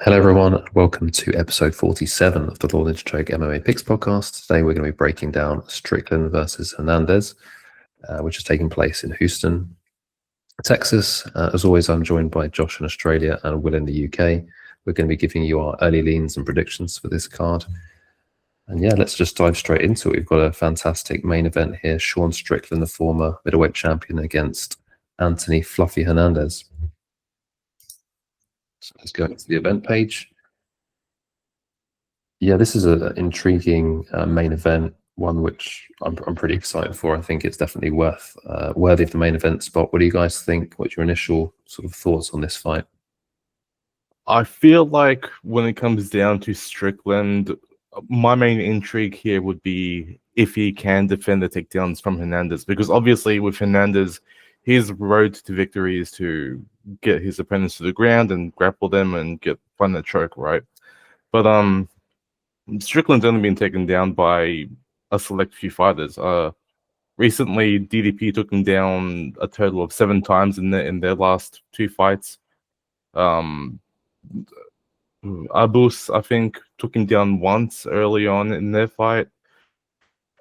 Hello, everyone, and welcome to episode 47 of the Law Ninja Choke MMA Picks podcast. Today, we're going to be breaking down Strickland versus Hernandez, which is taking place in Houston, Texas. As always, I'm joined by Josh in Australia and Will in the UK. We're going to be giving you our early leans and predictions for this card. And yeah, let's just dive straight into it. We've got a fantastic main event here. Sean Strickland, the former middleweight champion, against Anthony Fluffy Hernandez. So let's go into the event page. Yeah, this is an intriguing main event, one which I'm pretty excited for. I think it's definitely worthy of the main event spot. What do you guys think? What's your initial sort of thoughts on this fight? I feel like when it comes down to Strickland, my main intrigue here would be if he can defend the takedowns from Hernandez, because obviously with Hernandez, his road to victory is to get his opponents to the ground and grapple them and find that choke, right? But Strickland's only been taken down by a select few fighters. Recently, DDP took him down a total of 7 times in their last 2 fights. Abus, I think, took him down once early on in their fight.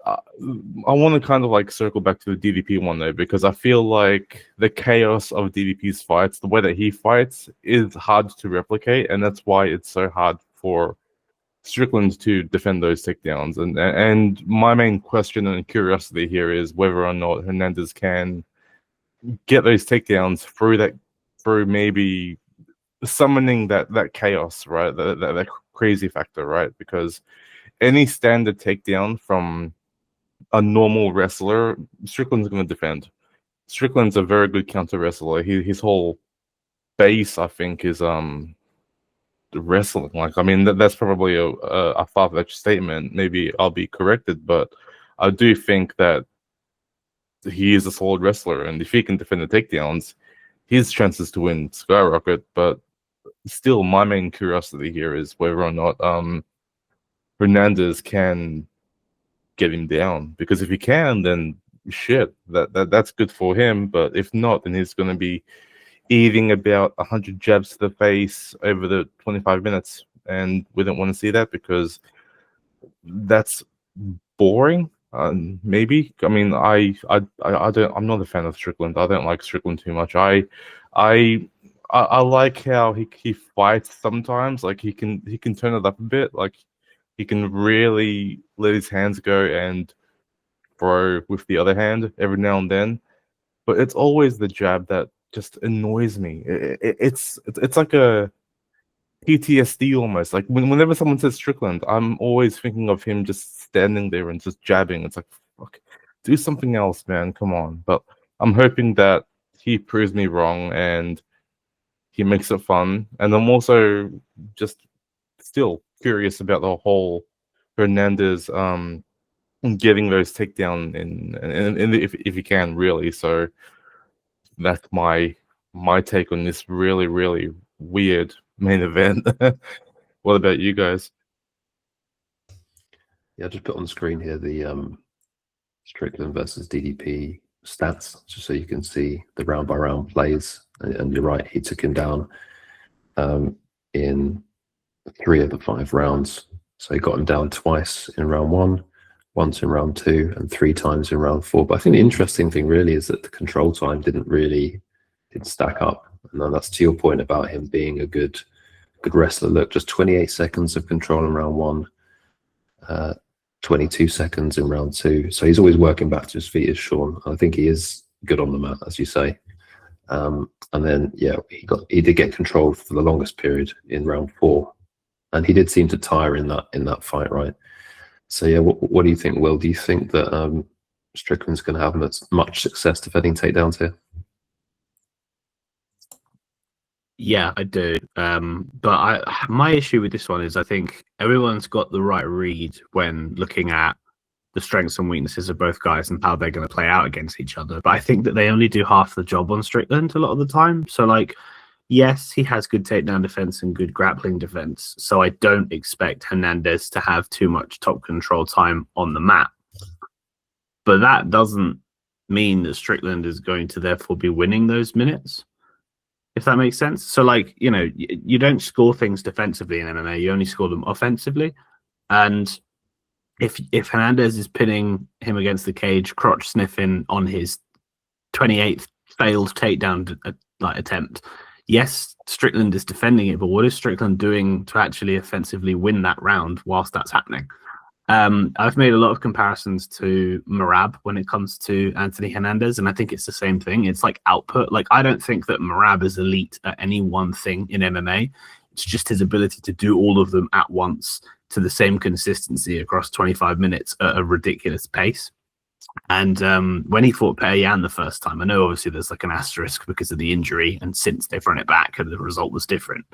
I want to kind of like circle back to the DDP one though, because I feel like the chaos of DDP's fights, the way that he fights, is hard to replicate, and that's why it's so hard for Strickland to defend those takedowns. And my main question and curiosity here is whether or not Hernandez can get those takedowns through maybe summoning that chaos, right? That crazy factor, right? Because any standard takedown from a normal wrestler, Strickland's going to defend. Strickland's a very good counter wrestler. His whole base, I think, is wrestling. Like, I mean, that's probably a far-fetched statement. Maybe I'll be corrected, but I do think that he is a solid wrestler, and if he can defend the takedowns, his chances to win skyrocket. But still, my main curiosity here is whether or not Hernandez can get him down, because if he can, then shit, that's good for him. But if not, then he's going to be eating about 100 jabs to the face over the 25 minutes, and we don't want to see that because that's boring. Maybe, I mean, I don't. I'm not a fan of Strickland. I don't like Strickland too much. I like how he fights sometimes. Like he can turn it up a bit. Like he can really let his hands go and throw with the other hand every now and then. But it's always the jab that just annoys me. It's like a PTSD almost. Like whenever someone says Strickland, I'm always thinking of him just standing there and just jabbing. It's like, fuck, do something else, man. Come on. But I'm hoping that he proves me wrong and he makes it fun. And I'm also just still curious about the whole Hernandez getting those takedown and if he can, really. So that's my take on this really, really weird main event. What about you guys? Yeah, I just put on the screen here the Strickland versus DDP stats, just so you can see the round by round plays. And you're right, he took him down in 3 of the 5 rounds. So he got him down twice in round 1, once in round 2, and 3 times in round 4. But I think the interesting thing really is that the control time didn't stack up. And that's to your point about him being a good wrestler. Look, just 28 seconds of control in round 1, 22 seconds in round 2. So he's always working back to his feet, as Sean. I think he is good on the mat, as you say. And then, yeah, he did get control for the longest period in round 4. And he did seem to tire in that fight, right? So yeah, what do you think, Will? Do you think that Strickland's going to have much success defending takedowns here? Yeah, I do. But my issue with this one is I think everyone's got the right read when looking at the strengths and weaknesses of both guys and how they're going to play out against each other. But I think that they only do half the job on Strickland a lot of the time. So, like, yes, he has good takedown defense and good grappling defense. So I don't expect Hernandez to have too much top control time on the mat. But that doesn't mean that Strickland is going to therefore be winning those minutes. if that makes sense. So, like, you know, you don't score things defensively in MMA, you only score them offensively. And if Hernandez is pinning him against the cage, crotch sniffing on his 28th failed takedown attempt, yes, Strickland is defending it, but what is Strickland doing to actually offensively win that round whilst that's happening? I've made a lot of comparisons to Merab when it comes to Anthony Hernandez, and I think it's the same thing. It's like output. Like, I don't think that Merab is elite at any one thing in MMA. It's just his ability to do all of them at once to the same consistency across 25 minutes at a ridiculous pace. And when he fought Pereira the first time, I know obviously there's like an asterisk because of the injury, and since they've run it back, and the result was different.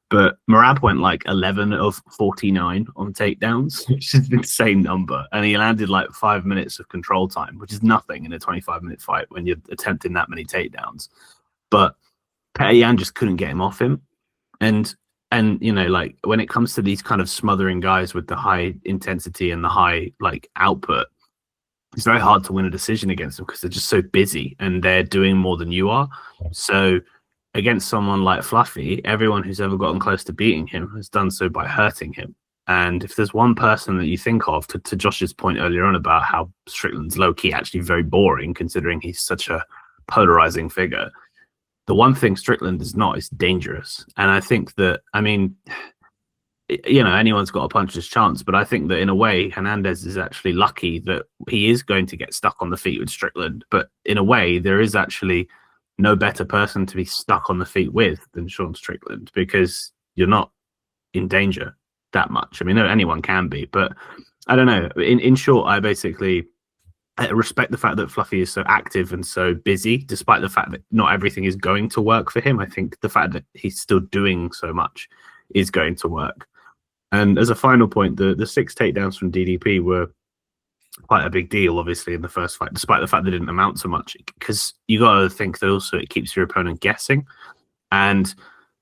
But Merab went like 11 of 49 on takedowns, which is an insane number. And he landed like 5 minutes of control time, which is nothing in a 25-minute fight when you're attempting that many takedowns. But Pereira just couldn't get him off him. And you know, like, when it comes to these kind of smothering guys with the high intensity and the high like output, it's very hard to win a decision against them because they're just so busy and they're doing more than you are. So against someone like Fluffy, everyone who's ever gotten close to beating him has done so by hurting him. And if there's one person that you think of, to Josh's point earlier on about how Strickland's low-key actually very boring, considering he's such a polarizing figure, the one thing Strickland is not is dangerous. And I think that, I mean, you know, anyone's got a puncher's chance, but I think that in a way, Hernandez is actually lucky that he is going to get stuck on the feet with Strickland. But in a way, there is actually no better person to be stuck on the feet with than Sean Strickland, because you're not in danger that much. I mean, anyone can be, but I don't know. In short, I respect the fact that Fluffy is so active and so busy, despite the fact that not everything is going to work for him. I think the fact that he's still doing so much is going to work. And as a final point, the 6 takedowns from DDP were quite a big deal, obviously, in the first fight, despite the fact they didn't amount to much, because you got to think that also it keeps your opponent guessing. And,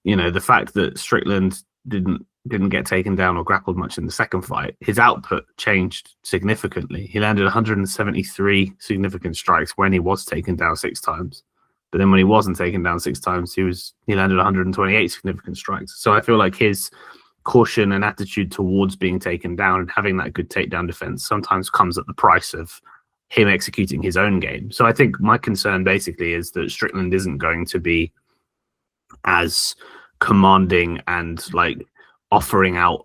you know, the fact that Strickland didn't get taken down or grappled much in the second fight, his output changed significantly. He landed 173 significant strikes when he was taken down 6 times. But then when he wasn't taken down 6 times, he landed 128 significant strikes. So I feel like his caution and attitude towards being taken down and having that good takedown defense sometimes comes at the price of him executing his own game. So I think my concern basically is that Strickland isn't going to be as commanding and like offering out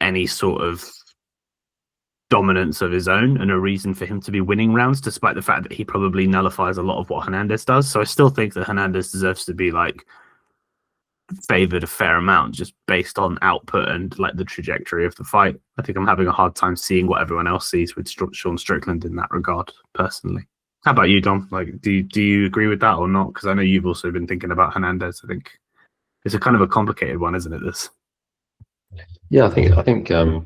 any sort of dominance of his own and a reason for him to be winning rounds, despite the fact that he probably nullifies a lot of what Hernandez does. So I still think that Hernandez deserves to be like favored a fair amount just based on output and like the trajectory of the fight. I think I'm having a hard time seeing what everyone else sees with Sean Strickland in that regard, personally. How about you, Dom? Like, do you agree with that or not? Because I know you've also been thinking about Hernandez. I think it's a kind of a complicated one, isn't it? This. Yeah, I think Josh and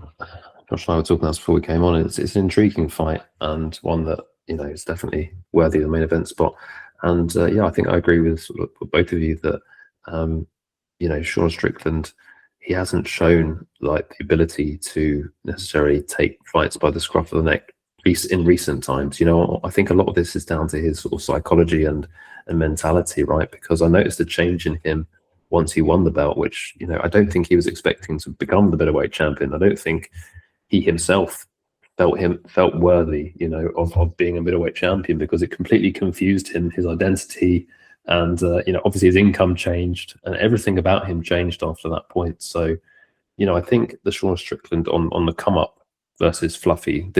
I were talking about this before we came on. It's an intriguing fight and one that, you know, is definitely worthy of the main event spot. And yeah, I think I agree with both of you that you know, Sean Strickland, he hasn't shown like the ability to necessarily take fights by the scruff of the neck in recent times. You know, I think a lot of this is down to his sort of psychology and mentality, right? Because I noticed a change in him once he won the belt, which, you know, I don't think he was expecting to become the middleweight champion. I don't think he himself felt worthy, you know, of being a middleweight champion, because it completely confused him, his identity. And, you know, obviously his income changed and everything about him changed after that point. So, you know, I think the Sean Strickland on the come up versus Fluffy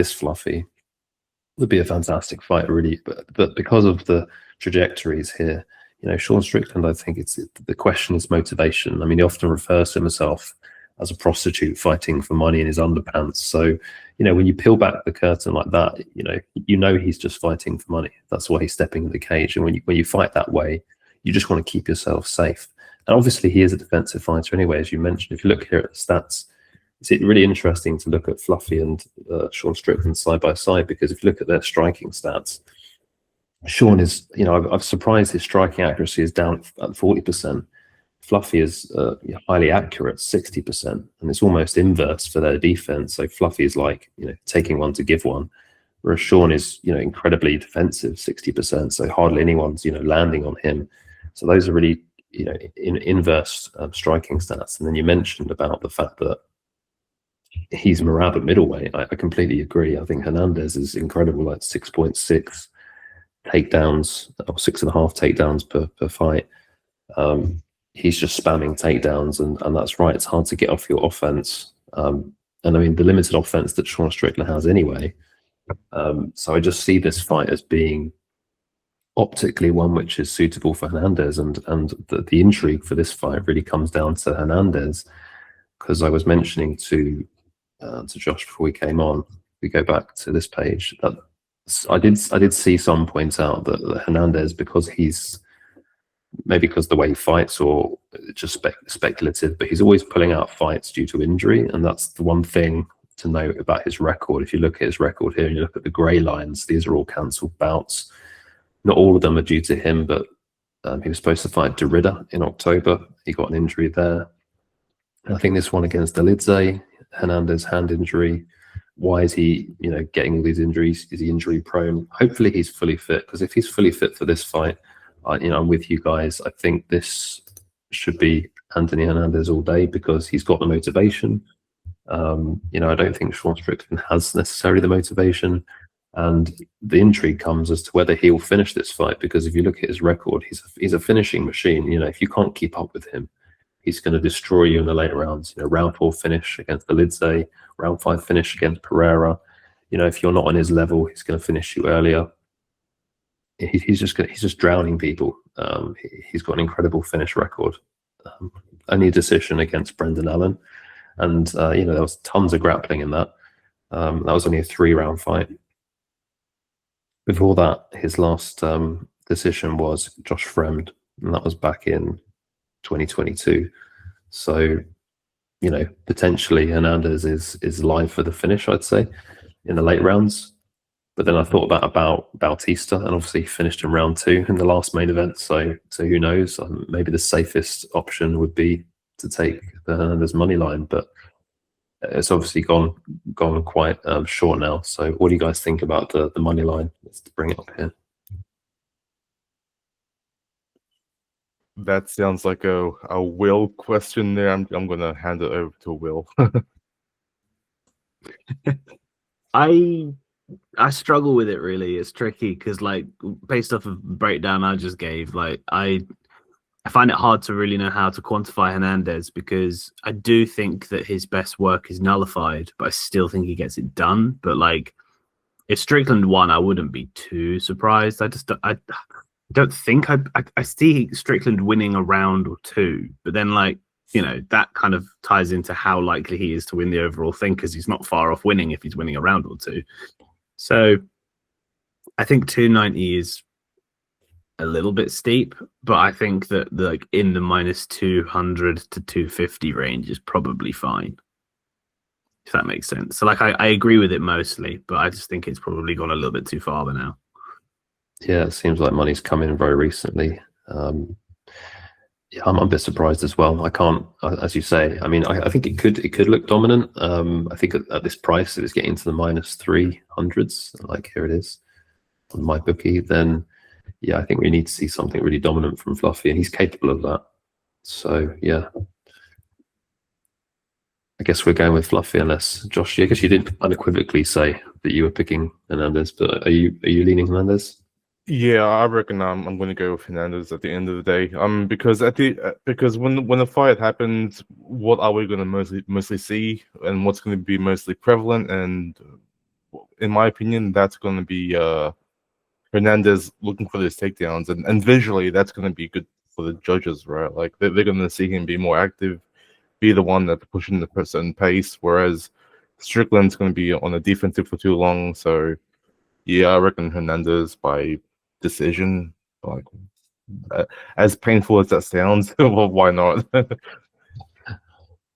would be a fantastic fight, really. But because of the trajectories here, you know, Sean Strickland, I think the question is motivation. I mean, he often refers to himself as a prostitute fighting for money in his underpants. So, you know, when you peel back the curtain like that, you know he's just fighting for money. That's why he's stepping in the cage. And when you fight that way, you just want to keep yourself safe. And obviously he is a defensive fighter anyway, as you mentioned. If you look here at the stats, it's really interesting to look at Fluffy and Sean Strickland side by side, because if you look at their striking stats, Sean is, you know, I've surprised his striking accuracy is down at 40%. Fluffy is highly accurate, 60%, and it's almost inverse for their defense. So Fluffy is like, you know, taking one to give one, whereas Sean is, you know, incredibly defensive, 60%. So hardly anyone's, you know, landing on him. So those are really inverse striking stats. And then you mentioned about the fact that he's Marab at middleweight. I completely agree. I think Hernandez is incredible, like 6.6 takedowns or 6.5 takedowns per fight. He's just spamming takedowns, and that's right. It's hard to get off your offense. And I mean, the limited offense that Sean Strickland has anyway. So I just see this fight as being optically one which is suitable for Hernandez, and the intrigue for this fight really comes down to Hernandez, because I was mentioning to Josh before we came on. We go back to this page. That I did see some point out that Hernandez, because he's maybe because the way he fights or just speculative, but he's always pulling out fights due to injury, and that's the one thing to note about his record. If you look at his record here and you look at the grey lines, these are all cancelled bouts. Not all of them are due to him, but he was supposed to fight Derrida in October. He got an injury there. I think this one against Delija, Hernandez hand injury. Why is he, getting all these injuries? Is he injury prone? Hopefully he's fully fit, because if he's fully fit for this fight, I'm with you guys. I think this should be Anthony Hernandez all day, because he's got the motivation. I don't think Sean Strickland has necessarily the motivation. And the intrigue comes as to whether he will finish this fight, because if you look at his record, he's a finishing machine. If you can't keep up with him, he's going to destroy you in the later rounds. Round 4 finish against Delija, round 5 finish against Pereira. If you're not on his level, he's going to finish you earlier. He's just drowning people. He's got an incredible finish record. Only a decision against Brendan Allen, and there was tons of grappling in that. That was only a 3-round fight. Before that, his last decision was Josh Fremd, and that was back in 2022. So, potentially Hernandez is live for the finish, I'd say, in the late rounds. But then I thought about Bautista, and obviously he finished in round 2 in the last main event. So who knows? Maybe the safest option would be to take the Hernandez money line, but it's obviously gone quite short now. So what do you guys think about the money line? Let's bring it up here. That sounds like a Will question there. I'm going to hand it over to Will. I struggle with it, really. It's tricky because, based off of the breakdown I just gave, I find it hard to really know how to quantify Hernandez, because I do think that his best work is nullified, but I still think he gets it done. But if Strickland won, I wouldn't be too surprised. I don't think I see Strickland winning a round or 2, but then that kind of ties into how likely he is to win the overall thing, because he's not far off winning if he's winning a round or 2. So I think 290 is a little bit steep, but I think that in the minus 200 to 250 range is probably fine, if that makes sense. So I agree with it mostly, but I just think it's probably gone a little bit too far by now. Yeah, it seems like money's come in very recently. I'm a bit surprised as well. I can't, as you say. I mean, I think it could look dominant. I think at this price, if it's getting to the minus 300s, like here it is on my bookie, then yeah, I think we need to see something really dominant from Fluffy, and he's capable of that. So yeah, I guess we're going with Fluffy, unless Josh. I guess you didn't unequivocally say that you were picking Hernandez, but are you leaning Hernandez? Yeah, I reckon I'm going to go with Hernandez at the end of the day. Because when the fight happens, what are we going to mostly see, and what's going to be mostly prevalent? And in my opinion, that's going to be Hernandez looking for those takedowns, and visually that's going to be good for the judges, right? They're going to see him be more active, be the one that's pushing the certain pace, whereas Strickland's going to be on the defensive for too long. So yeah, I reckon Hernandez by decision. As painful as that sounds, well, why not?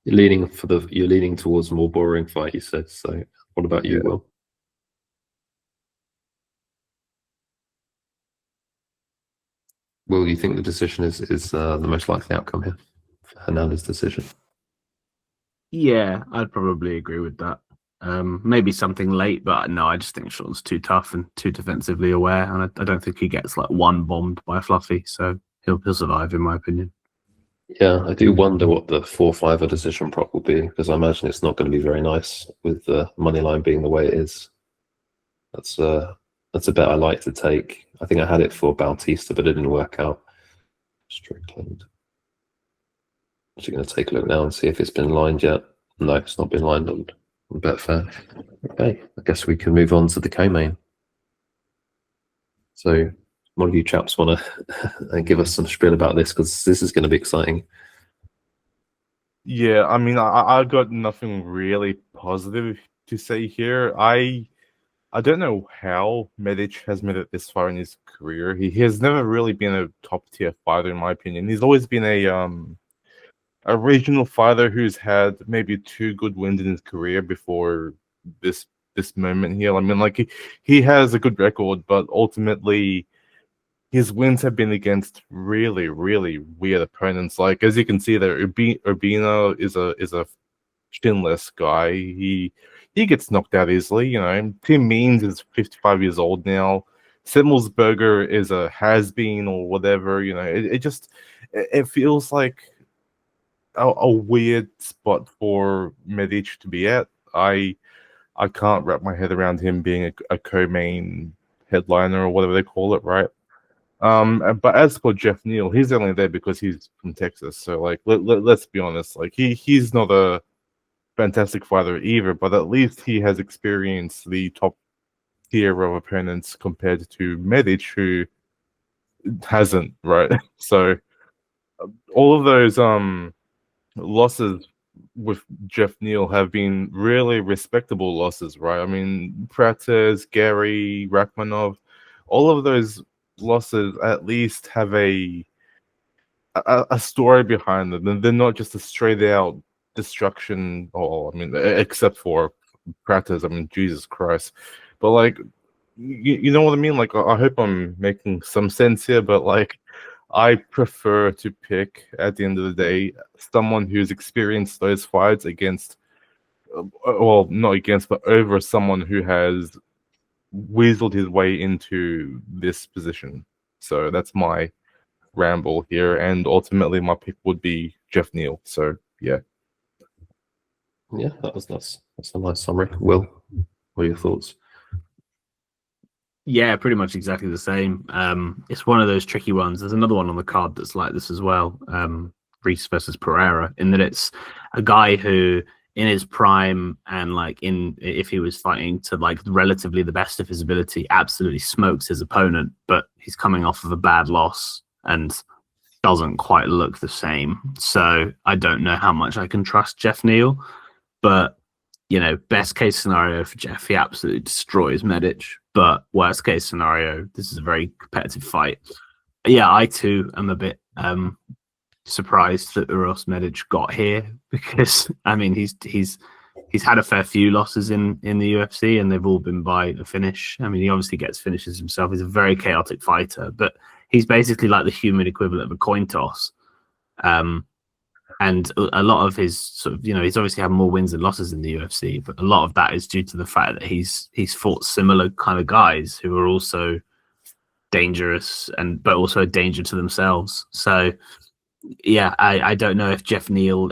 You're leaning towards a more boring fight, you said. So what about you, Will? Will, you think the decision is the most likely outcome here? Hernandez decision? Yeah, I'd probably agree with that. Maybe something late, but no, I just think Sean's too tough and too defensively aware, and I don't think he gets one bombed by Fluffy, so he'll survive, in my opinion. Yeah, I do wonder what the 4-5 decision prop will be, because I imagine it's not going to be very nice with the money line being the way it is. That's a bet I like to take. I think I had it for Bautista, but it didn't work out. Strickland. Actually going to take a look now and see if it's been lined yet. No, it's not been lined on Betfair. Okay, I guess we can move on to the co-main. So one of you chaps want to give us some spiel about this, because this is going to be exciting. Yeah, I mean, I got nothing really positive to say here. I don't know how Medic has made it this far in his career. He has never really been a top tier fighter, in my opinion. He's always been a regional fighter who's had maybe 2 good wins in his career before this moment here. I mean, like he has a good record, but ultimately his wins have been against really, really weird opponents. Like, as you can see there, Urbina is a chinless guy. He gets knocked out easily, you know. Tim Means is 55 years old now. Simmelsberger is a has-been or whatever, you know. It feels like a weird spot for Medic to be at. I can't wrap my head around him being a co-main headliner or whatever they call it, right? But as for Geoff Neal, he's only there because he's from Texas. So, like, let's be honest, like he's not a fantastic fighter either, but at least he has experienced the top tier of opponents compared to Medic, who hasn't, right? So all of those losses with Geoff Neal have been really respectable losses, right? I mean, Prates, Gary, Rachmanov, all of those losses at least have a story behind them. They're not just a straight out destruction. Or I mean, except for Prates, I mean, Jesus Christ. But like, you know what I mean? Like, I hope I'm making some sense here, but like, I prefer to pick, at the end of the day, someone who's experienced those fights against, well, not against, but over someone who has weaseled his way into this position. So that's my ramble here, and ultimately my pick would be Geoff Neal. So yeah. Yeah, that's a nice summary. Will, what are your thoughts? Yeah, pretty much exactly the same. It's one of those tricky ones. There's another one on the card that's like this as well. Reese versus Pereira, in that it's a guy who, in his prime and like if he was fighting to like relatively the best of his ability, absolutely smokes his opponent, but he's coming off of a bad loss and doesn't quite look the same. So I don't know how much I can trust Geoff Neal, but you know, best case scenario for Geoff, he absolutely destroys Medic. But worst case scenario, this is a very competitive fight. Yeah, I too am a bit surprised that Uros Medic got here, because I mean he's had a fair few losses in the UFC, and they've all been by a finish. I mean, he obviously gets finishes himself. He's a very chaotic fighter, but he's basically like the human equivalent of a coin toss. And a lot of his sort of, you know, he's obviously had more wins than losses in the UFC, but a lot of that is due to the fact that he's fought similar kind of guys who are also dangerous but also a danger to themselves. So yeah, I don't know if Geoff Neal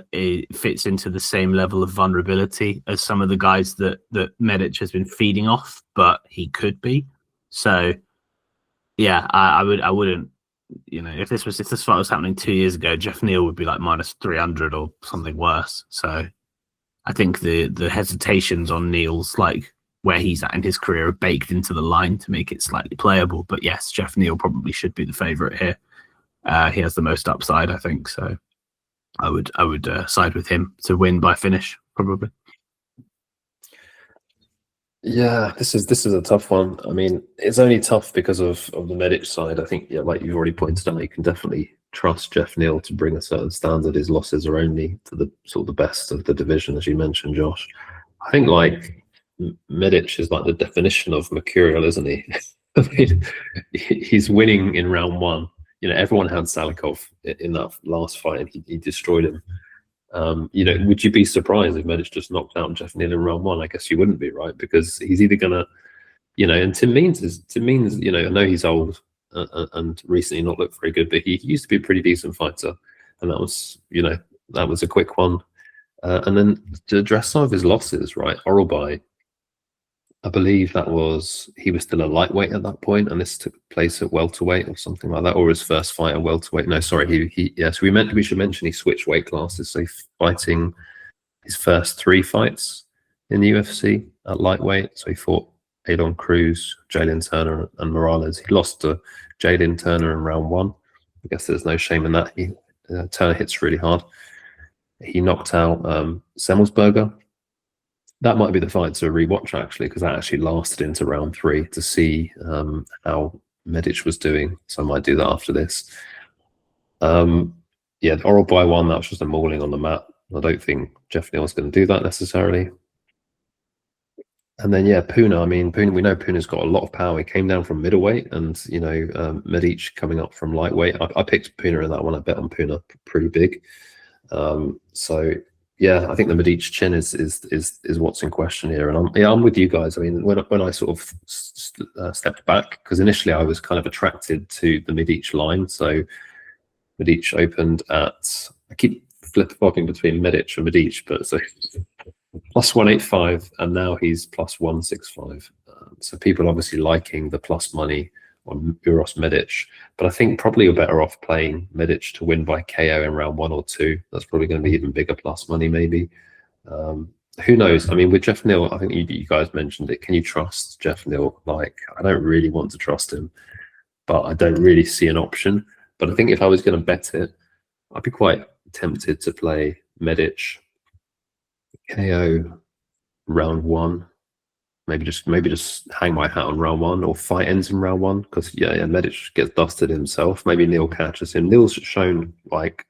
fits into the same level of vulnerability as some of the guys that Medic has been feeding off, but he could be. So yeah, I wouldn't. You know, if this fight was happening 2 years ago, Geoff Neal would be like minus 300 or something worse. So I think the hesitations on Neal's, like where he's at in his career, are baked into the line to make it slightly playable. But yes, Geoff Neal probably should be the favorite here. He has the most upside, I think. So I would side with him to win by finish, probably. Yeah, this is a tough one. I mean, it's only tough because of the Medic side. I think, yeah, like you've already pointed out, you can definitely trust Geoff Neal to bring a certain standard. His losses are only to the sort of the best of the division, as you mentioned, Josh. I think like Medic is like the definition of mercurial, isn't he? I mean, he's winning in round one. You know, everyone had Salikov in that last fight, and he destroyed him. You know, would you be surprised if Medic just knocked out Geoff Neal in round one? I guess you wouldn't be, right? Because he's either gonna, you know, and Tim Means, you know, I know he's old and recently not looked very good, but he used to be a pretty decent fighter. and that was a quick one. And then to address some of his losses, right? Oralby, I believe he was still a lightweight at that point, and this took place at welterweight or something like that, or his first fight at welterweight. No, sorry, so we should mention he switched weight classes, so fighting his first 3 fights in the UFC at lightweight. So he fought Adon Cruz, Jalen Turner, and Morales. He lost to Jalen Turner in round 1. I guess there's no shame in that. Turner hits really hard. He knocked out Semmelsberger. That might be the fight to rewatch, actually, because that actually lasted into round 3 to see how Medic was doing. So I might do that after this. The oral by one, that was just a mauling on the mat. I don't think Geoff Neal's going to do that necessarily. And then, Puna. I mean, we know Puna's got a lot of power. He came down from middleweight, and Medic coming up from lightweight. I picked Puna in that one. I bet on Puna pretty big. I think the Medic chin is what's in question here, and I'm with you guys. I mean, when I sort of stepped back, because initially I was kind of attracted to the Medic line. So Medic opened at, I keep flip-flopping between Medic and Medic, but so plus 185, and now he's plus 165. So people obviously liking the plus money on Uros Medic, but I think probably you're better off playing Medic to win by KO in round 1 or 2. That's probably going to be even bigger plus money, maybe. Who knows? I mean, with Geoff Neal, I think you guys mentioned it. Can you trust Geoff Neal? Like, I don't really want to trust him, but I don't really see an option. But I think if I was going to bet it, I'd be quite tempted to play Medic KO round 1. Maybe just hang my hat on round 1, or fight ends in round 1, because Medic gets dusted himself. Maybe Neal catches him. Neal's shown like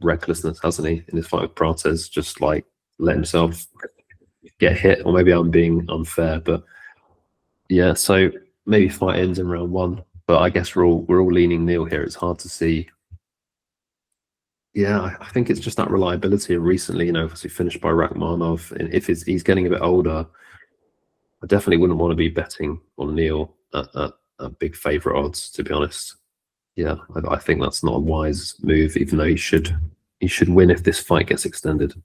recklessness, hasn't he, in his fight with Prates? Just like let himself get hit, or maybe I'm being unfair, but so maybe fight ends in round 1. But I guess we're all leaning Neal here. It's hard to see. I think it's just that reliability. Recently, obviously finished by Rakhmonov, and if he's getting a bit older, I definitely wouldn't want to be betting on Neal at big favourite odds, to be honest. I think that's not a wise move, even though he should win if this fight gets extended.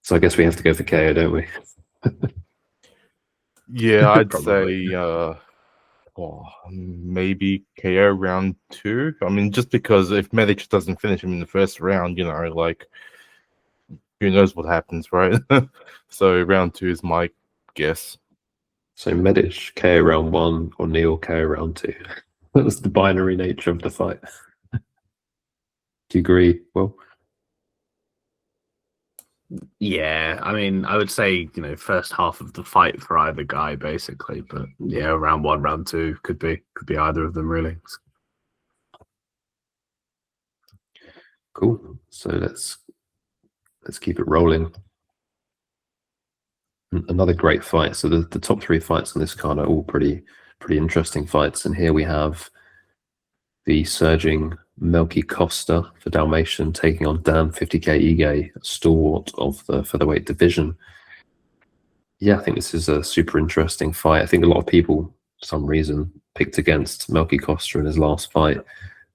So I guess we have to go for KO, don't we? I'd say maybe KO round 2. I mean, just because if Medic doesn't finish him in the first round, like, who knows what happens, right? So round 2 is my guess. So Medic KO round 1 or Neal KO round 2. That's the binary nature of the fight. Do you agree? Well, yeah, I mean, I would say first half of the fight for either guy, basically. But round 1, round 2 could be either of them, really. Cool. So let's keep it rolling. Another great fight. So the top 3 fights on this card are all pretty interesting fights. And here we have the surging Melquizael Costa for Dalmatian taking on Dan 50k Ige, stalwart of the featherweight division. I think this is a super interesting fight. I think a lot of people, for some reason, picked against Melquizael Costa in his last fight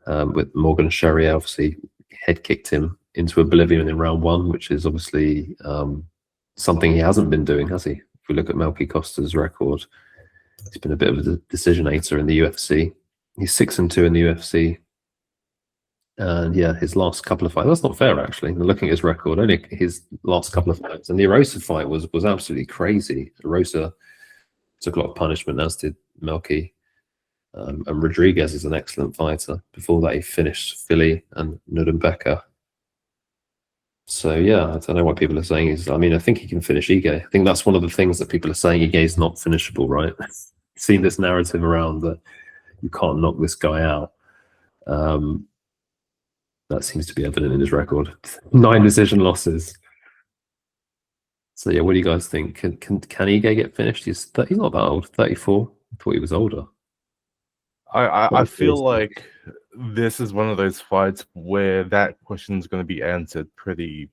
with Morgan Sherry. Obviously, head kicked him into oblivion in round 1, which is obviously something he hasn't been doing, has he? If we look at Melquizael Costa's record, he's been a bit of a decisionator in the UFC. He's 6-2 in the UFC. And his last couple of fights, that's not fair, actually. Looking at his record, only his last couple of fights. And the Erosa fight was absolutely crazy. Erosa took a lot of punishment, as did Melky. And Rodriguez is an excellent fighter. Before that, he finished Philly and Nudenbecker. So, I don't know what people are saying. I think he can finish Ige. I think that's one of the things that people are saying. Ige is not finishable, right? Seen this narrative around that you can't knock this guy out. That seems to be evident in his record. 9 decision losses. So what do you guys think? Can Ige get finished? He's not that old. 34. I thought he was older. I feel like this is one of those fights where that question is going to be answered pretty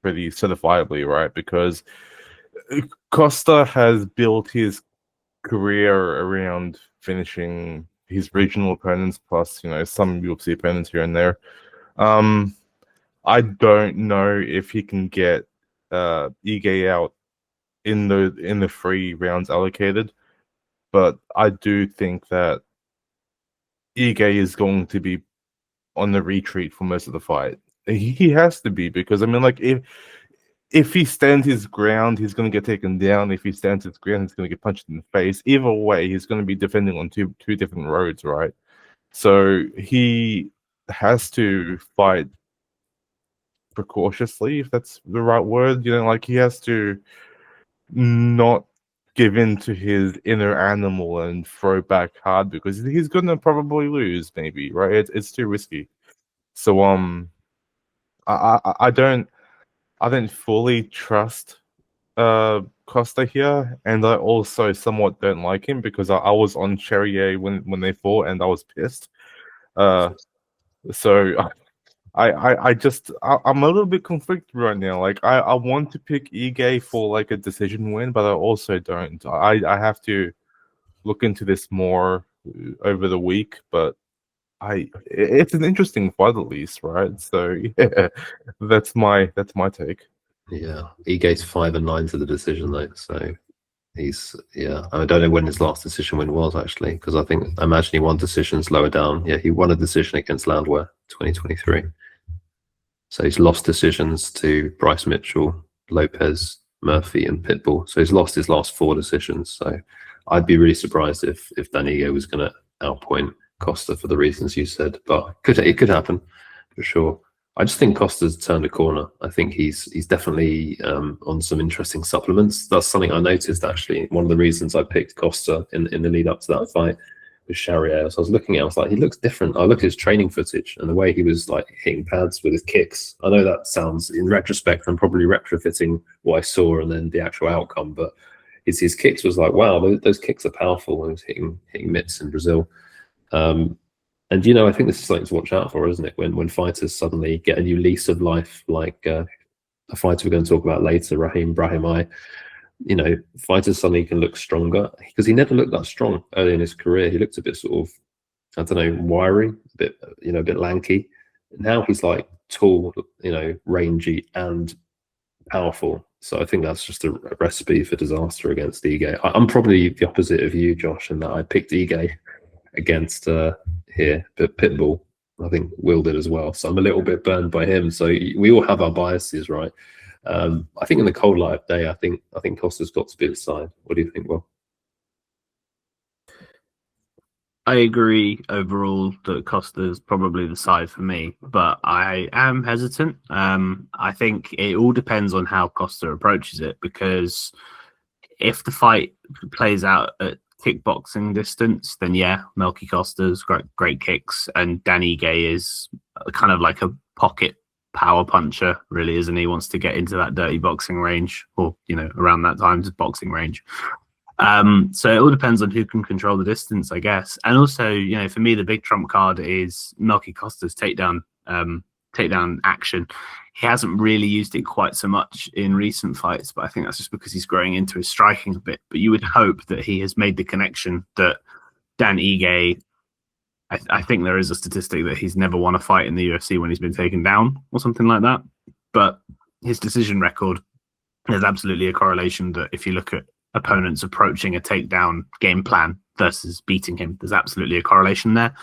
certifiably, right? Because Costa has built his career around finishing his regional opponents plus some UFC opponents here and there. I don't know if he can get Ige out in the 3 rounds allocated, but I do think that Ige is going to be on the retreat for most of the fight. He has to be, because I mean, like, if he stands his ground, he's going to get taken down. If he stands his ground, he's going to get punched in the face. Either way, he's going to be defending on two different roads, right? So he has to fight precautiously, if that's the right word. Like, he has to not give in to his inner animal and throw back hard, because he's going to probably lose, maybe, right? It's too risky. So I don't fully trust Costa here, and I also somewhat don't like him because I was on Serghei when they fought, and I was pissed. So I'm a little bit conflicted right now. Like, I want to pick Ige for like a decision win, but I also don't. I have to look into this more over the week, but it's an interesting fight at least, right? So yeah, that's my take. Yeah, Ige's 5-9 to the decision though, so he's I don't know when his last decision win was actually, because I imagine he won decisions lower down. Yeah, he won a decision against Landwehr 2023. So he's lost decisions to Bryce Mitchell, Lopez, Murphy, and Pitbull. So he's lost his last 4 decisions. So I'd be really surprised if Dan Ige was going to outpoint Costa for the reasons you said, but it could happen for sure. I just think Costa's turned a corner. I think he's definitely on some interesting supplements. That's something I noticed actually. One of the reasons I picked Costa in the lead up to that fight with Serghei. So I was looking at, I was like, he looks different. I look at his training footage and the way he was like hitting pads with his kicks. I know that sounds, in retrospect, I'm probably retrofitting what I saw and then the actual outcome, but his kicks was like, wow, those kicks are powerful when he was hitting mitts in Brazil. And I think this is something to watch out for, isn't it? When fighters suddenly get a new lease of life, like a fighter we're going to talk about later, Brahimaj. Fighters suddenly can look stronger, because he never looked that strong early in his career. He looked a bit sort of, I don't know, wiry, a bit lanky. Now he's like tall, rangy and powerful. So I think that's just a recipe for disaster against Ige. I'm probably the opposite of you, Josh, in that I picked Ige against here, but Pitbull, I think Will did as well. So I'm a little bit burned by him. So we all have our biases, right? I think in the cold light of day, I think Costa's got to be the side. What do you think, Will? I agree overall that Costa's probably the side for me, but I am hesitant. I think it all depends on how Costa approaches it, because if the fight plays out at kickboxing distance, then yeah, Melky Costa's great kicks, and Dan Ige is kind of like a pocket power puncher, really, isn't he? Wants to get into that dirty boxing range, or around that time, just boxing range. So it all depends on who can control the distance, I guess. And also, for me, the big trump card is Melky Costa's takedown action. He hasn't really used it quite so much in recent fights, but I think that's just because he's growing into his striking a bit. But you would hope that he has made the connection that Dan Ige, I think there is a statistic that he's never won a fight in the UFC when he's been taken down or something like that. But his decision record, there's absolutely a correlation that if you look at opponents approaching a takedown game plan versus beating him, there's absolutely a correlation there.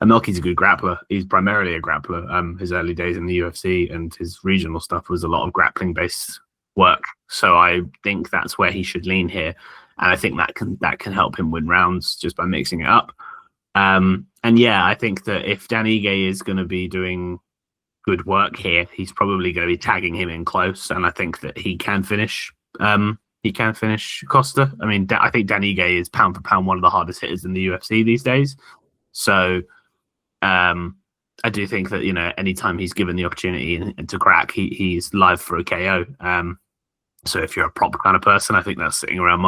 And Melky's a good grappler. He's primarily a grappler. His early days in the UFC and his regional stuff was a lot of grappling-based work. So I think that's where he should lean here, and I think that can help him win rounds just by mixing it up. And yeah, I think that if Dan Ige is going to be doing good work here, he's probably going to be tagging him in close, and I think that he can finish. He can finish Costa. I mean, I think Dan Ige is pound for pound one of the hardest hitters in the UFC these days. So I do think that anytime he's given the opportunity to crack, he's live for a KO. So if you're a prop kind of person, I think that's sitting around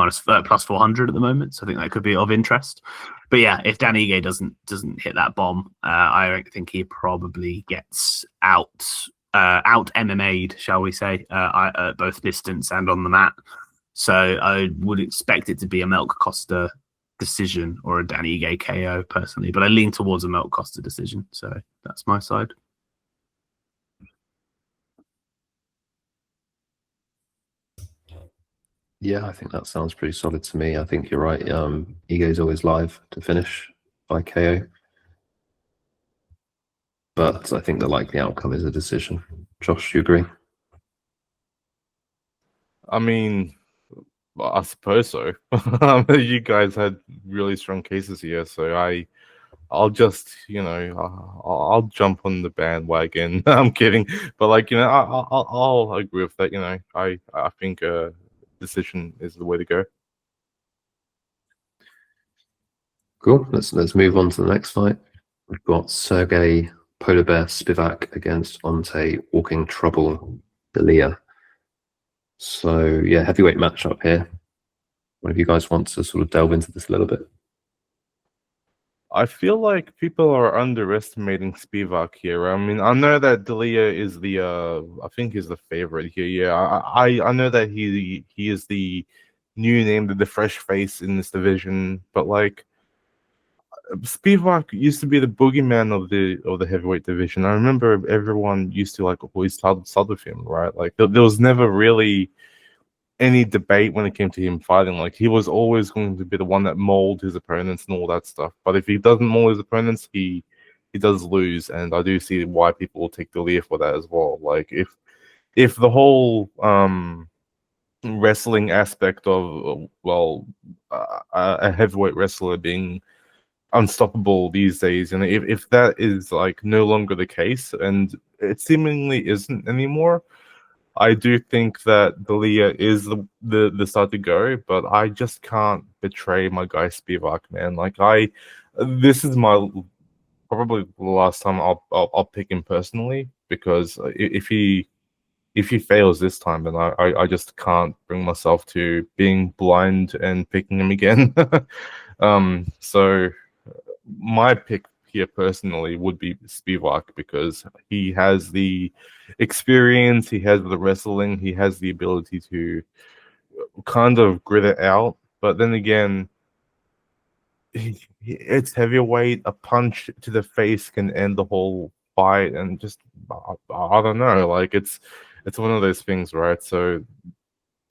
plus 400 at the moment. So I think that could be of interest. But yeah, if Dan Ige doesn't hit that bomb, I think he probably gets out MMA'd, shall we say, at both distance and on the mat. So I would expect it to be a Melky Costa decision or a Danny Ige KO personally, but I lean towards a Melquizael Costa decision. So that's my side. Yeah, I think that sounds pretty solid to me. I think you're right. Ige's always live to finish by KO. But I think the likely outcome is a decision. Josh, you agree? I mean, I suppose so. You guys had really strong cases here, so I'll just, I'll jump on the bandwagon. I'm kidding, but like, I'll agree with that. I think decision is the way to go. Cool. Let's move on to the next fight. We've got Serghei Polar Bear Spivac against Ante Walking Trouble Delija. So yeah, heavyweight matchup here. One of you guys wants to sort of delve into this a little bit? I feel like people are underestimating Spivac here. I mean, I know that Delija is the I think is the favorite here. Yeah, I know that he is the new name, the fresh face in this division, but like Spivac used to be the boogeyman of the heavyweight division. I remember everyone used to like always start with him, right? Like there was never really any debate when it came to him fighting. Like he was always going to be the one that mold his opponents and all that stuff. But if he doesn't mold his opponents, he does lose, and I do see why people will take Delija for that as well. Like if the whole wrestling aspect of a heavyweight wrestler being unstoppable these days, and if that is like no longer the case, and it seemingly isn't anymore, I do think that Delija is the start to go, but I just can't betray my guy Spivac, man. Like this is my probably the last time I'll pick him personally, because if he fails this time, then I just can't bring myself to being blind and picking him again. So my pick here personally would be Spivac, because he has the experience, he has the wrestling, he has the ability to kind of grit it out. But then again, it's heavyweight. A punch to the face can end the whole fight, and just I don't know. Like it's one of those things, right? So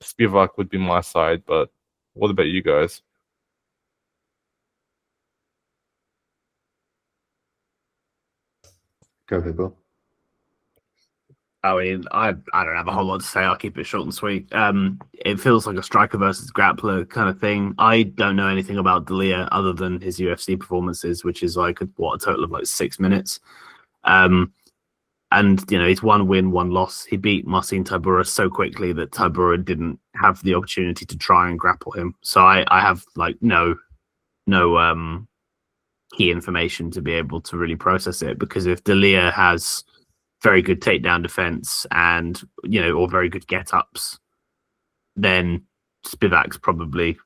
Spivac would be my side, but what about you guys? Go ahead, Bill. I mean, I don't have a whole lot to say. I'll keep it short and sweet. It feels like a striker versus grappler kind of thing. I don't know anything about Delija other than his UFC performances, which is like a total of like 6 minutes. And he's 1 win, 1 loss. He beat Marcin Tybura so quickly that Tybura didn't have the opportunity to try and grapple him. So I have like no key information to be able to really process it, because if Delija has very good takedown defense and or very good get-ups, then Spivac's probably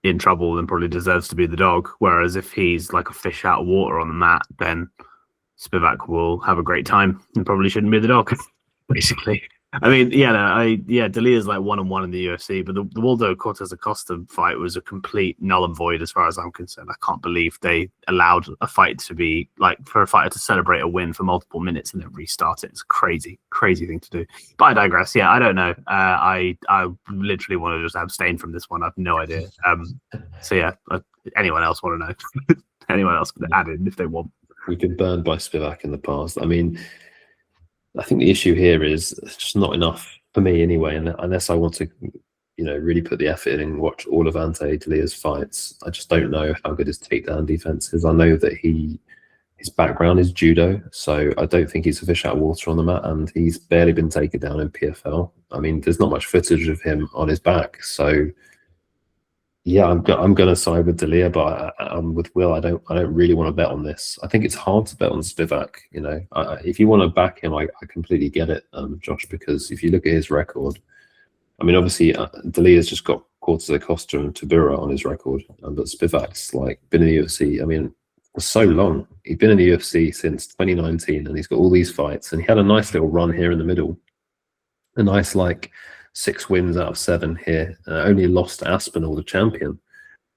in trouble and probably deserves to be the dog. Whereas if he's like a fish out of water on the mat, then Spivac will have a great time and probably shouldn't be the dog, basically. I mean, Delija's like 1-1 in the UFC, but the Waldo Cortez Acosta fight was a complete null and void as far as I'm concerned. I can't believe they allowed a fight to be like, for a fighter to celebrate a win for multiple minutes and then restart it. It's a crazy thing to do. But I digress. Yeah, I don't know. I literally want to just abstain from this one. I have no idea. So yeah, anyone else want to know? Anyone else can add in if they want. We've been burned by Spivac in the past. I mean, I think the issue here is it's just not enough for me anyway. And unless I want to, really put the effort in and watch all of Ante Delija's fights, I just don't know how good his takedown defense is. I know that his background is judo, so I don't think he's a fish out of water on the mat, and he's barely been taken down in PFL. I mean, there's not much footage of him on his back, so yeah, I'm going to side with Delija, but I'm with Will. I don't really want to bet on this. I think it's hard to bet on Spivac. If you want to back him, I completely get it, Josh, because if you look at his record, I mean, obviously Delija's just got Cortez Acosta and Tybura on his record, but Spivac's like been in the UFC. I mean, for so long. He'd been in the UFC since 2019, and he's got all these fights, and he had a nice little run here in the middle, a nice 6 wins out of 7 here. Only lost to Aspinall, the champion.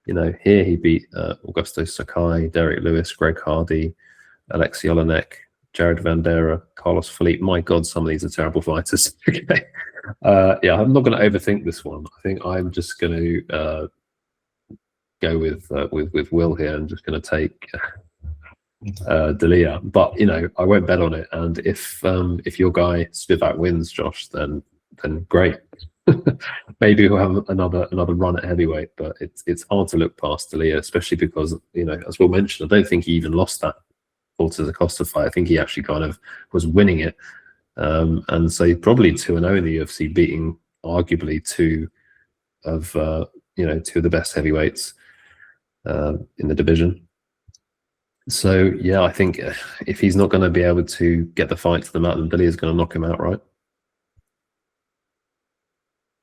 You know, here he beat Augusto Sakai, Derek Lewis, Greg Hardy, Alexei Olenek, Jared Vandera, Carlos Felipe. My God, some of these are terrible fighters. Okay. Yeah, I'm not going to overthink this one. I think I'm just going to go with Will here. I'm just going to take Delija, but you know, I won't bet on it. And if your guy Spivac wins, Josh, then great. Maybe we'll have another run at heavyweight, but it's hard to look past Delija, especially because, you know, as Will mentioned, I don't think he even lost that Ortiz Costa fight. I think he actually kind of was winning it, and so probably 2-0 in the UFC, beating arguably two of the best heavyweights in the division. So yeah, I think if he's not going to be able to get the fight to the mat, then Delija is going to knock him out, right?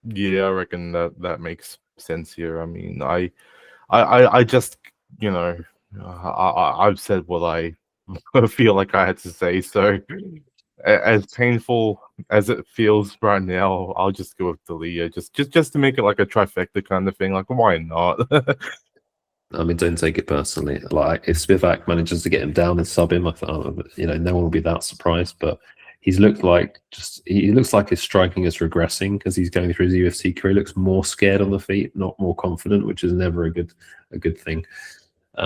Yeah, I reckon that makes sense here. I mean, I just, you know, I've said what I feel like I had to say. So as painful as it feels right now, I'll just go with Delija, just to make it like a trifecta kind of thing. Like, why not? I mean, don't take it personally. Like, if Spivac manages to get him down and sub him, I thought, you know, no one will be that surprised. But he looks like his striking is regressing because he's going through his UFC career. He looks more scared on the feet, not more confident, which is never a good thing. I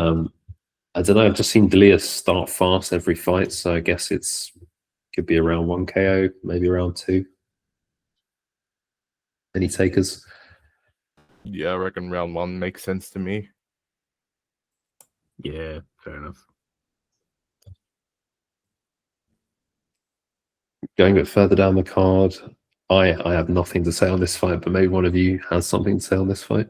don't know. I've just seen Delija start fast every fight, so I guess could be around 1 KO, maybe around 2. Any takers? Yeah, I reckon round 1 makes sense to me. Yeah, fair enough. Going a bit further down the card, I have nothing to say on this fight, but maybe one of you has something to say on this fight.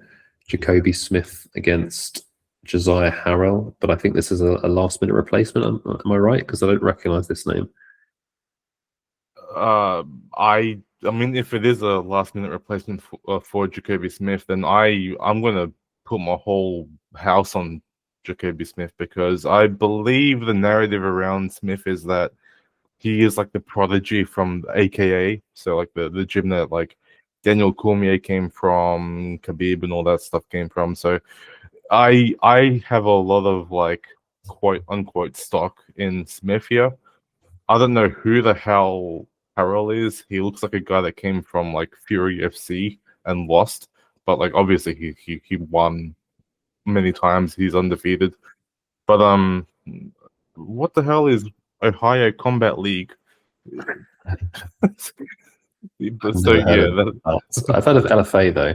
Jacobe Smith against Josiah Harrell, but I think this is a last-minute replacement. Am I right? Because I don't recognize this name. I mean, if it is a last-minute replacement for Jacobe Smith, then I'm gonna put my whole house on Jacobe Smith, because I believe the narrative around Smith is that he is like the prodigy from AKA, so like the gym that like Daniel Cormier came from, Khabib and all that stuff came from. So I have a lot of like quote unquote stock in Smith here. I don't know who the hell Harrell is. He looks like a guy that came from like Fury FC and lost, but like obviously he won many times. He's undefeated. But what the hell is Ohio Combat League? But so yeah, I've heard of LFA though.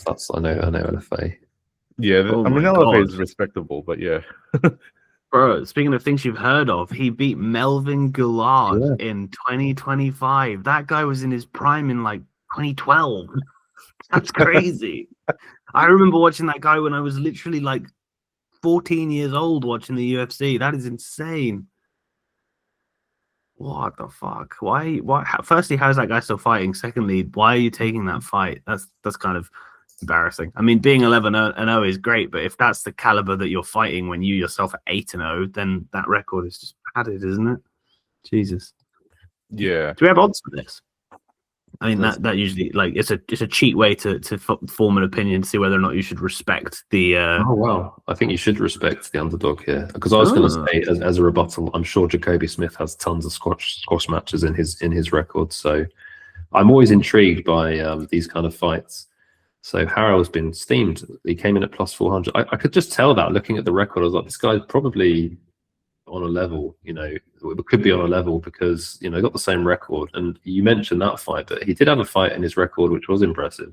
That's I know LFA. Yeah, Oh I mean my LFA God. is respectable, but yeah. Bro, speaking of things you've heard of, he beat Melvin Guillard in 2025. That guy was in his prime in like 2012. That's crazy. I remember watching that guy when I was literally like 14 years old watching the UFC. That is insane. What the fuck? Why? Firstly, how's that guy still fighting? Secondly, why are you taking that fight? That's kind of embarrassing. I mean, being 11-0 is great, but if that's the caliber that you're fighting when you yourself are 8-0, then that record is just padded, isn't it? Jesus. Yeah. Do we have odds for this? I mean, that usually, like, it's a cheat way to form an opinion to see whether or not you should respect the. Oh wow, I think you should respect the underdog here, because I was going to say as a rebuttal, I'm sure Jacobe Smith has tons of squash matches in his record, so I'm always intrigued by these kind of fights. So Harrell's been steamed. He came in at plus 400. I could just tell that looking at the record. I was like, this guy's probably on a level, you know, it could be on a level because, you know, got the same record. And you mentioned that fight, but he did have a fight in his record, which was impressive.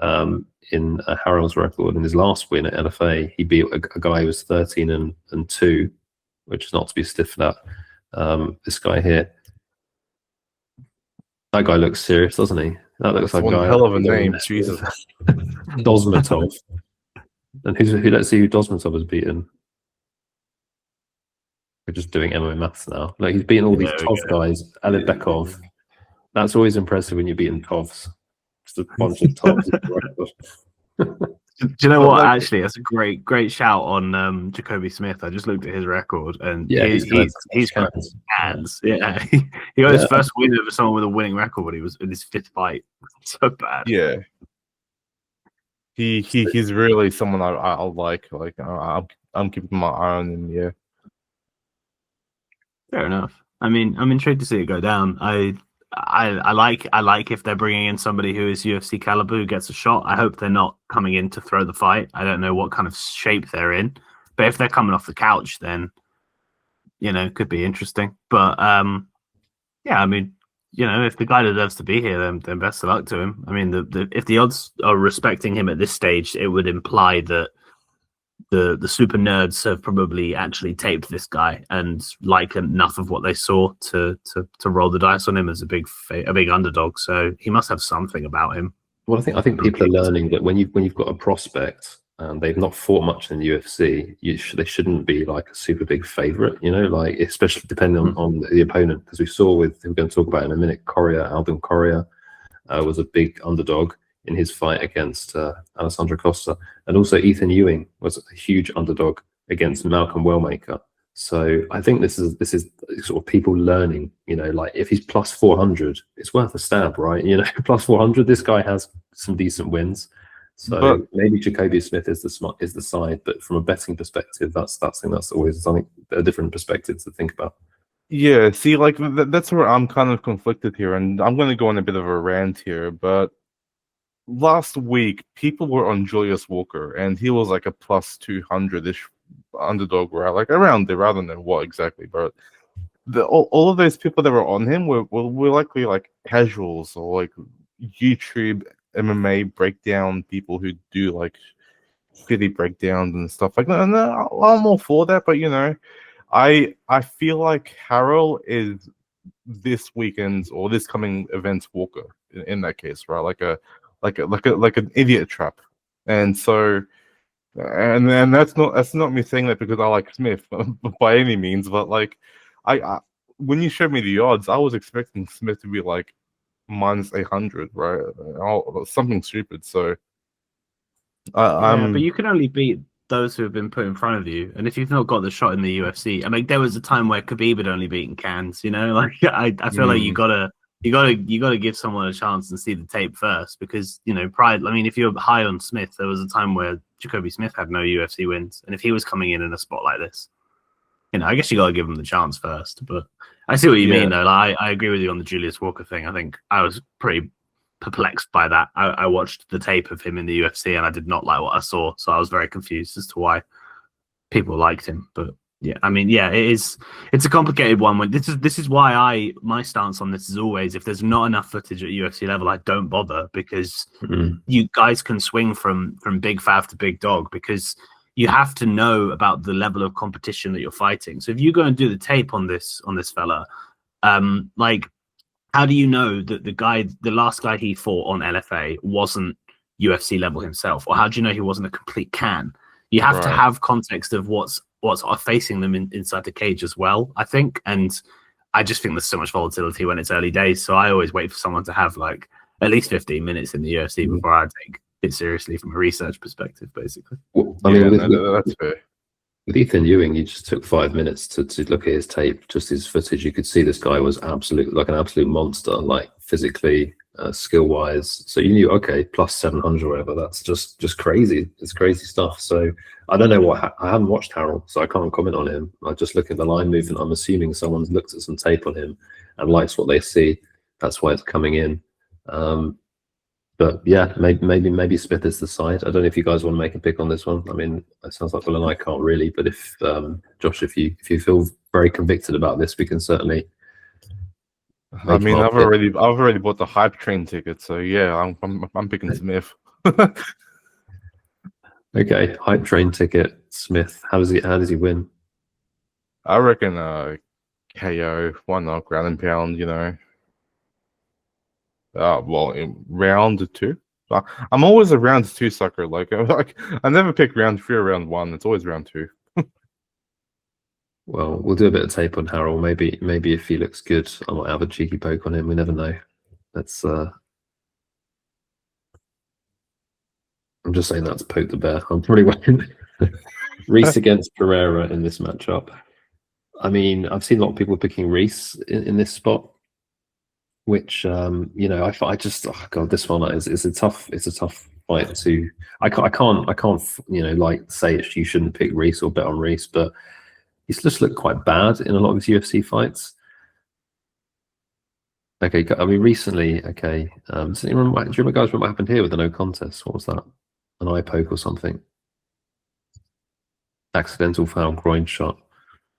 In Harrell's record, in his last win at LFA, he beat a guy who was 13-2, which is not to be stiffed at. This guy here, that guy looks serious, doesn't he? That looks like one a guy. Hell of a name, Jesus. Dosmatov. And let's see who Dosmatov has beaten. We're just doing MMA maths now. Like, he's beaten all these Tov guys. Alibekov. That's always impressive when you're beating Tovs. Just a bunch of Tovs. Do you know what? Actually, that's a great shout on Jacobe Smith. I just looked at his record, and he's got hands. Yeah, he got his first win over someone with a winning record when he was in his 5th fight. So bad. Yeah. He's really someone I like. I'm keeping my eye on him. Yeah. Fair enough. I mean, I'm intrigued to see it go down. I like if they're bringing in somebody who is UFC caliber who gets a shot. I hope they're not coming in to throw the fight. I don't know what kind of shape they're in, but if they're coming off the couch, then it could be interesting. But yeah, I mean, if the guy deserves to be here, then best of luck to him. I mean, if the odds are respecting him at this stage, it would imply that the super nerds have probably actually taped this guy and like enough of what they saw to roll the dice on him as a big underdog. So he must have something about him. Well, I think people are learning that when you've got a prospect and they've not fought much in the UFC, they shouldn't be like a super big favorite, like especially depending on the opponent. Because we saw we're going to talk about in a minute, Alden Coria was a big underdog in his fight against Alessandro Costa, and also Ethan Ewing was a huge underdog against Malcolm Wellmaker. So I think this is sort of people learning, like if he's plus 400, it's worth a stab, right? Plus 400, this guy has some decent wins. So maybe Jacobe Smith is the side, but from a betting perspective, that's always something a different perspective to think about. Yeah, see, like that's where I'm kind of conflicted here, and I'm going to go on a bit of a rant here, but last week, people were on Julius Walker, and he was like a plus 200-ish underdog, right? Like around there. I don't know what exactly, but all of those people that were on him were likely like casuals or like YouTube MMA breakdown people who do like shitty breakdowns and stuff like that. And I'm all for that, but I feel like Harrell is this weekend's or this coming event's Walker in that case, right? Like an idiot trap, and so, and that's not me saying that because I like Smith by any means, but like, I when you showed me the odds, I was expecting Smith to be like minus 800, right? Something stupid. So, but you can only beat those who have been put in front of you, and if you've not got the shot in the UFC, I mean, there was a time where Khabib had only beaten Cans. Like I feel like you gotta give someone a chance and see the tape first, because pride. I mean, if you're high on Smith, there was a time where Jacobe Smith had no UFC wins, and if he was coming in a spot like this, I guess you got to give him the chance first. But I see what you mean, though. Like, I agree with you on the Julius Walker thing. I think I was pretty perplexed by that. I watched the tape of him in the UFC, and I did not like what I saw, so I was very confused as to why people liked him. But yeah, I mean, yeah, it's a complicated one. This is why my stance on this is always, if there's not enough footage at UFC level, I don't bother, because you guys can swing from big fav to big dog, because you have to know about the level of competition that you're fighting. So if you go and do the tape on this fella, like, how do you know that the last guy he fought on LFA wasn't UFC level himself, or how do you know he wasn't a complete can? You have to have context of what's facing them inside the cage as well, I think. And I just think there's so much volatility when it's early days. So I always wait for someone to have like at least 15 minutes in the UFC before I take it seriously from a research perspective, basically. Well, I mean, that's fair. With Ethan Ewing, you just took 5 minutes to look at his tape, just his footage. You could see this guy was an absolute monster, like physically, skill-wise. So you knew, okay, plus 700 or whatever. That's just crazy. It's crazy stuff. So I don't know I haven't watched Harrell, so I can't comment on him. I just look at the line movement. I'm assuming someone's looked at some tape on him and likes what they see. That's why it's coming in. But yeah, maybe Smith is the side. I don't know if you guys want to make a pick on this one. I mean, it sounds like Will and I can't really, but if Josh, if you feel very convicted about this, we can certainly. I mean, I've already bought the hype train ticket, so yeah, I'm picking Smith. Okay, hype train ticket, Smith. How does he win? I reckon KO. Why not ground and pound? Well, in round 2. I'm always a round 2 sucker. Like I never pick round 3 or round 1. It's always round 2. Well, we'll do a bit of tape on Harrell. Maybe if he looks good, I might have a cheeky poke on him. We never know. That's. I'm just saying that to poke the bear. I'm probably winning. Reese against Pereira in this matchup. I mean, I've seen a lot of people picking Reese in this spot, which I just, oh God, this one is a tough fight to. I can't, like say you shouldn't pick Reese or bet on Reese, but he's just looked quite bad in a lot of his UFC fights. Okay, I mean, recently, okay. Do you remember, guys, remember what happened here with the no contest? What was that? An eye poke or something? Accidental foul groin shot.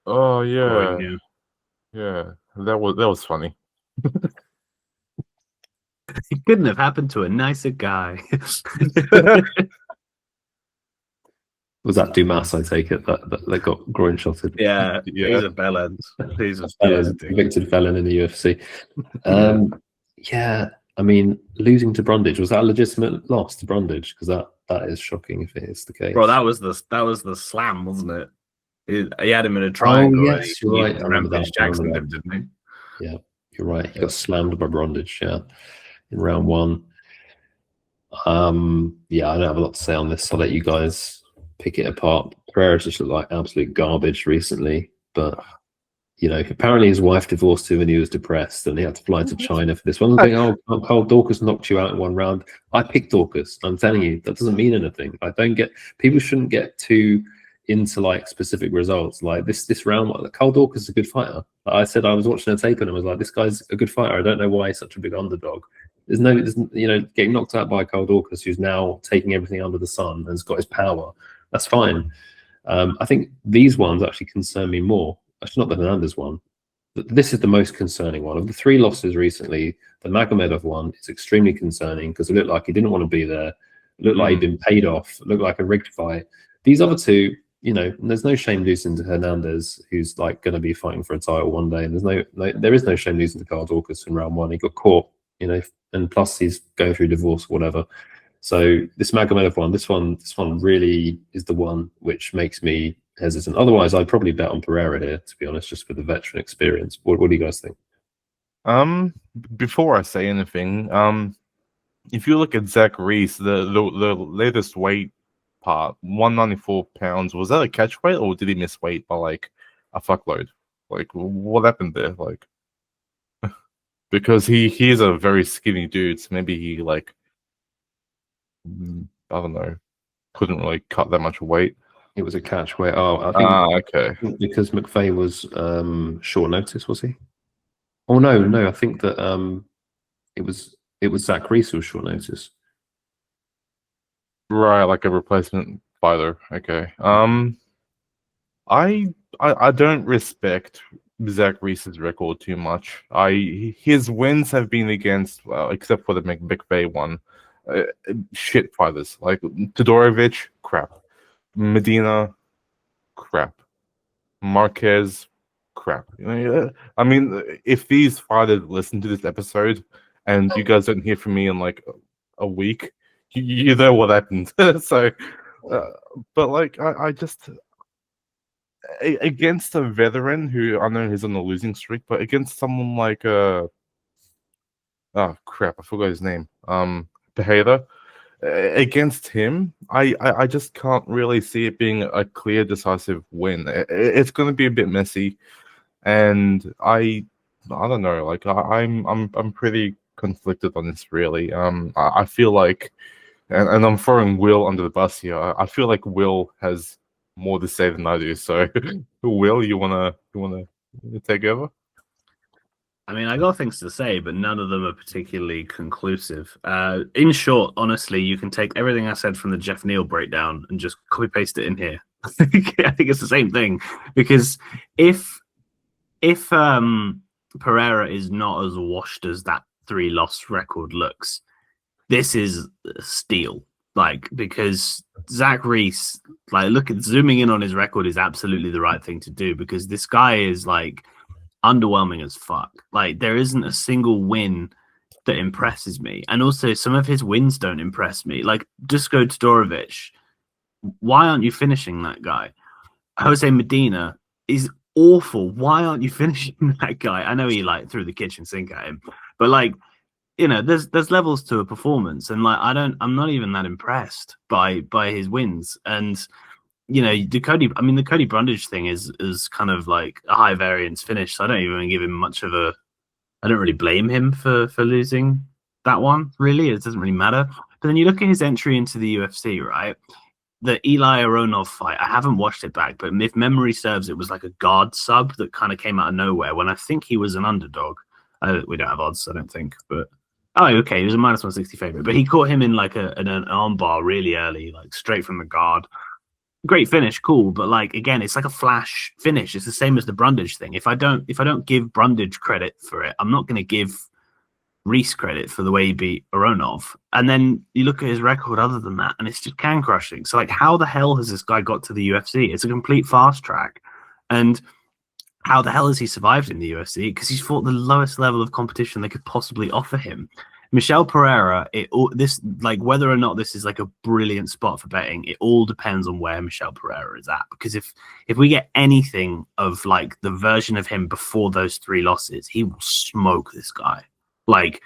Oh yeah, Groin, yeah. That was funny. It couldn't have happened to a nicer guy. Was that Dumas? I take it that got groin shotted. Yeah, Yeah. he's a bellend. He's a Convicted felon in the UFC. Yeah, I mean, losing to Brundage, was that a legitimate loss to Brundage? Because that is shocking if it is the case. Bro, that was the slam, wasn't it? He had him in a triangle. Yes, you're right. I remember that. Jackson didn't he? Yeah, you're right. He got slammed by Brundage, yeah, in round 1. Yeah, I don't have a lot to say on this. I'll let you guys pick it apart. Pereira's just looked like absolute garbage recently, but apparently his wife divorced him and he was depressed and he had to fly to China for this one. Thing, Carl Dorcas knocked you out in 1 round. I picked Dorcas. I'm telling you, that doesn't mean anything. People shouldn't get too into like specific results. Like this round, Carl Dorcas is a good fighter. I said I was watching a tape and I was like, this guy's a good fighter. I don't know why he's such a big underdog. There's getting knocked out by Carl Dorcas, who's now taking everything under the sun and has got his power. That's fine. I think these ones actually concern me more. Actually, not the Hernandez one. But this is the most concerning one. Of the 3 losses recently, the Magomedov one is extremely concerning because it looked like he didn't want to be there. It looked like he'd been paid off. It looked like a rigged fight. These other 2, there's no shame losing to Hernandez, who's like going to be fighting for a title one day. And there is no shame losing to Carl Dorcas in round 1. He got caught, and plus he's going through divorce or whatever. So this Magomedov one, this one really is the one which makes me hesitant. Otherwise, I'd probably bet on Pereira here, to be honest, just for the veteran experience. What do you guys think? Before I say anything, if you look at Zach Reese, the latest weight part, 194 pounds, was that a catch weight or did he miss weight by like a fuckload? Like, what happened there? Like, because he is a very skinny dude, so maybe he like, I don't know, couldn't really cut that much weight. It was a catch weight. Oh, I think okay. Because McVeigh was short notice, was he? Oh no, I think that it was Zach Reese who was short notice. Right, like a replacement fighter. Okay. I don't respect Zach Reese's record too much. His wins have been against, except for the McVeigh one, shit fighters like Todorovic, crap. Medina, crap. Marquez, crap. I mean, if these fighters listen to this episode and you guys don't hear from me in like a week, you know what happened. So, but like, I just against a veteran who I know he's on a losing streak, but against someone like oh crap, I forgot his name. Pereira. Against him, I just can't really see it being a clear, decisive win. It's going to be a bit messy, and I don't know. Like I'm pretty conflicted on this. Really, I feel like, and I'm throwing Will under the bus here. I feel like Will has more to say than I do. So, Will, you wanna take over? I mean, I got things to say, but none of them are particularly conclusive. In short, honestly, you can take everything I said from the Geoff Neal breakdown and just copy paste it in here. I think it's the same thing, because if Pereira is not as washed as that 3-loss record looks, this is a steal. Like, because Zach Reese, like, zooming in on his record is absolutely the right thing to do, because this guy is like underwhelming as fuck. Like, there isn't a single win that impresses me, and also some of his wins don't impress me. Like, just go Todorovic. Why aren't you finishing that guy? Jose Medina is awful. Why aren't you finishing that guy? I know he like threw the kitchen sink at him, but like, there's levels to a performance, and like I'm not even that impressed by his wins. And the Cody Brundage thing is kind of like a high variance finish, so I don't even give him much of a. I don't really blame him for losing that one. Really, it doesn't really matter. But then you look at his entry into the UFC, right? The Eli Aronov fight, I haven't watched it back, but if memory serves, it was like a guard sub that kind of came out of nowhere when I think he was an underdog. We don't have odds, I don't think, but okay, he was a minus 160 favorite, but he caught him in like an arm bar really early, like straight from the guard. Great finish, cool, but like again, it's like a flash finish. It's the same as the Brundage thing. If I don't give Brundage credit for it, I'm not going to give Reese credit for the way he beat Aronov. And then you look at his record other than that, and it's just can crushing. So like, how the hell has this guy got to the UFC? It's a complete fast track. And how the hell has he survived in the UFC? Because he's fought the lowest level of competition they could possibly offer him. Michel Pereira, whether or not this is like a brilliant spot for betting, it all depends on where Michel Pereira is at. Because if we get anything of like the version of him before those 3 losses, he will smoke this guy. Like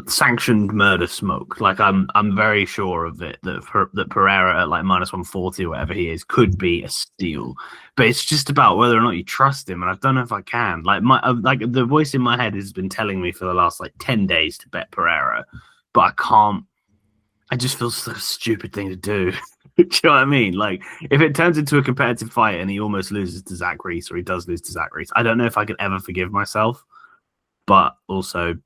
sanctioned murder smoke. Like I'm very sure of it that Pereira at like minus 140 or whatever he is could be a steal. But it's just about whether or not you trust him, and I don't know if I can. Like the voice in my head has been telling me for the last like 10 days to bet Pereira, but I can't. I just feel such a stupid thing to do. Do you know what I mean? Like if it turns into a competitive fight and he almost loses to Zach Reese, or he does lose to Zach Reese, I don't know if I could ever forgive myself. But also,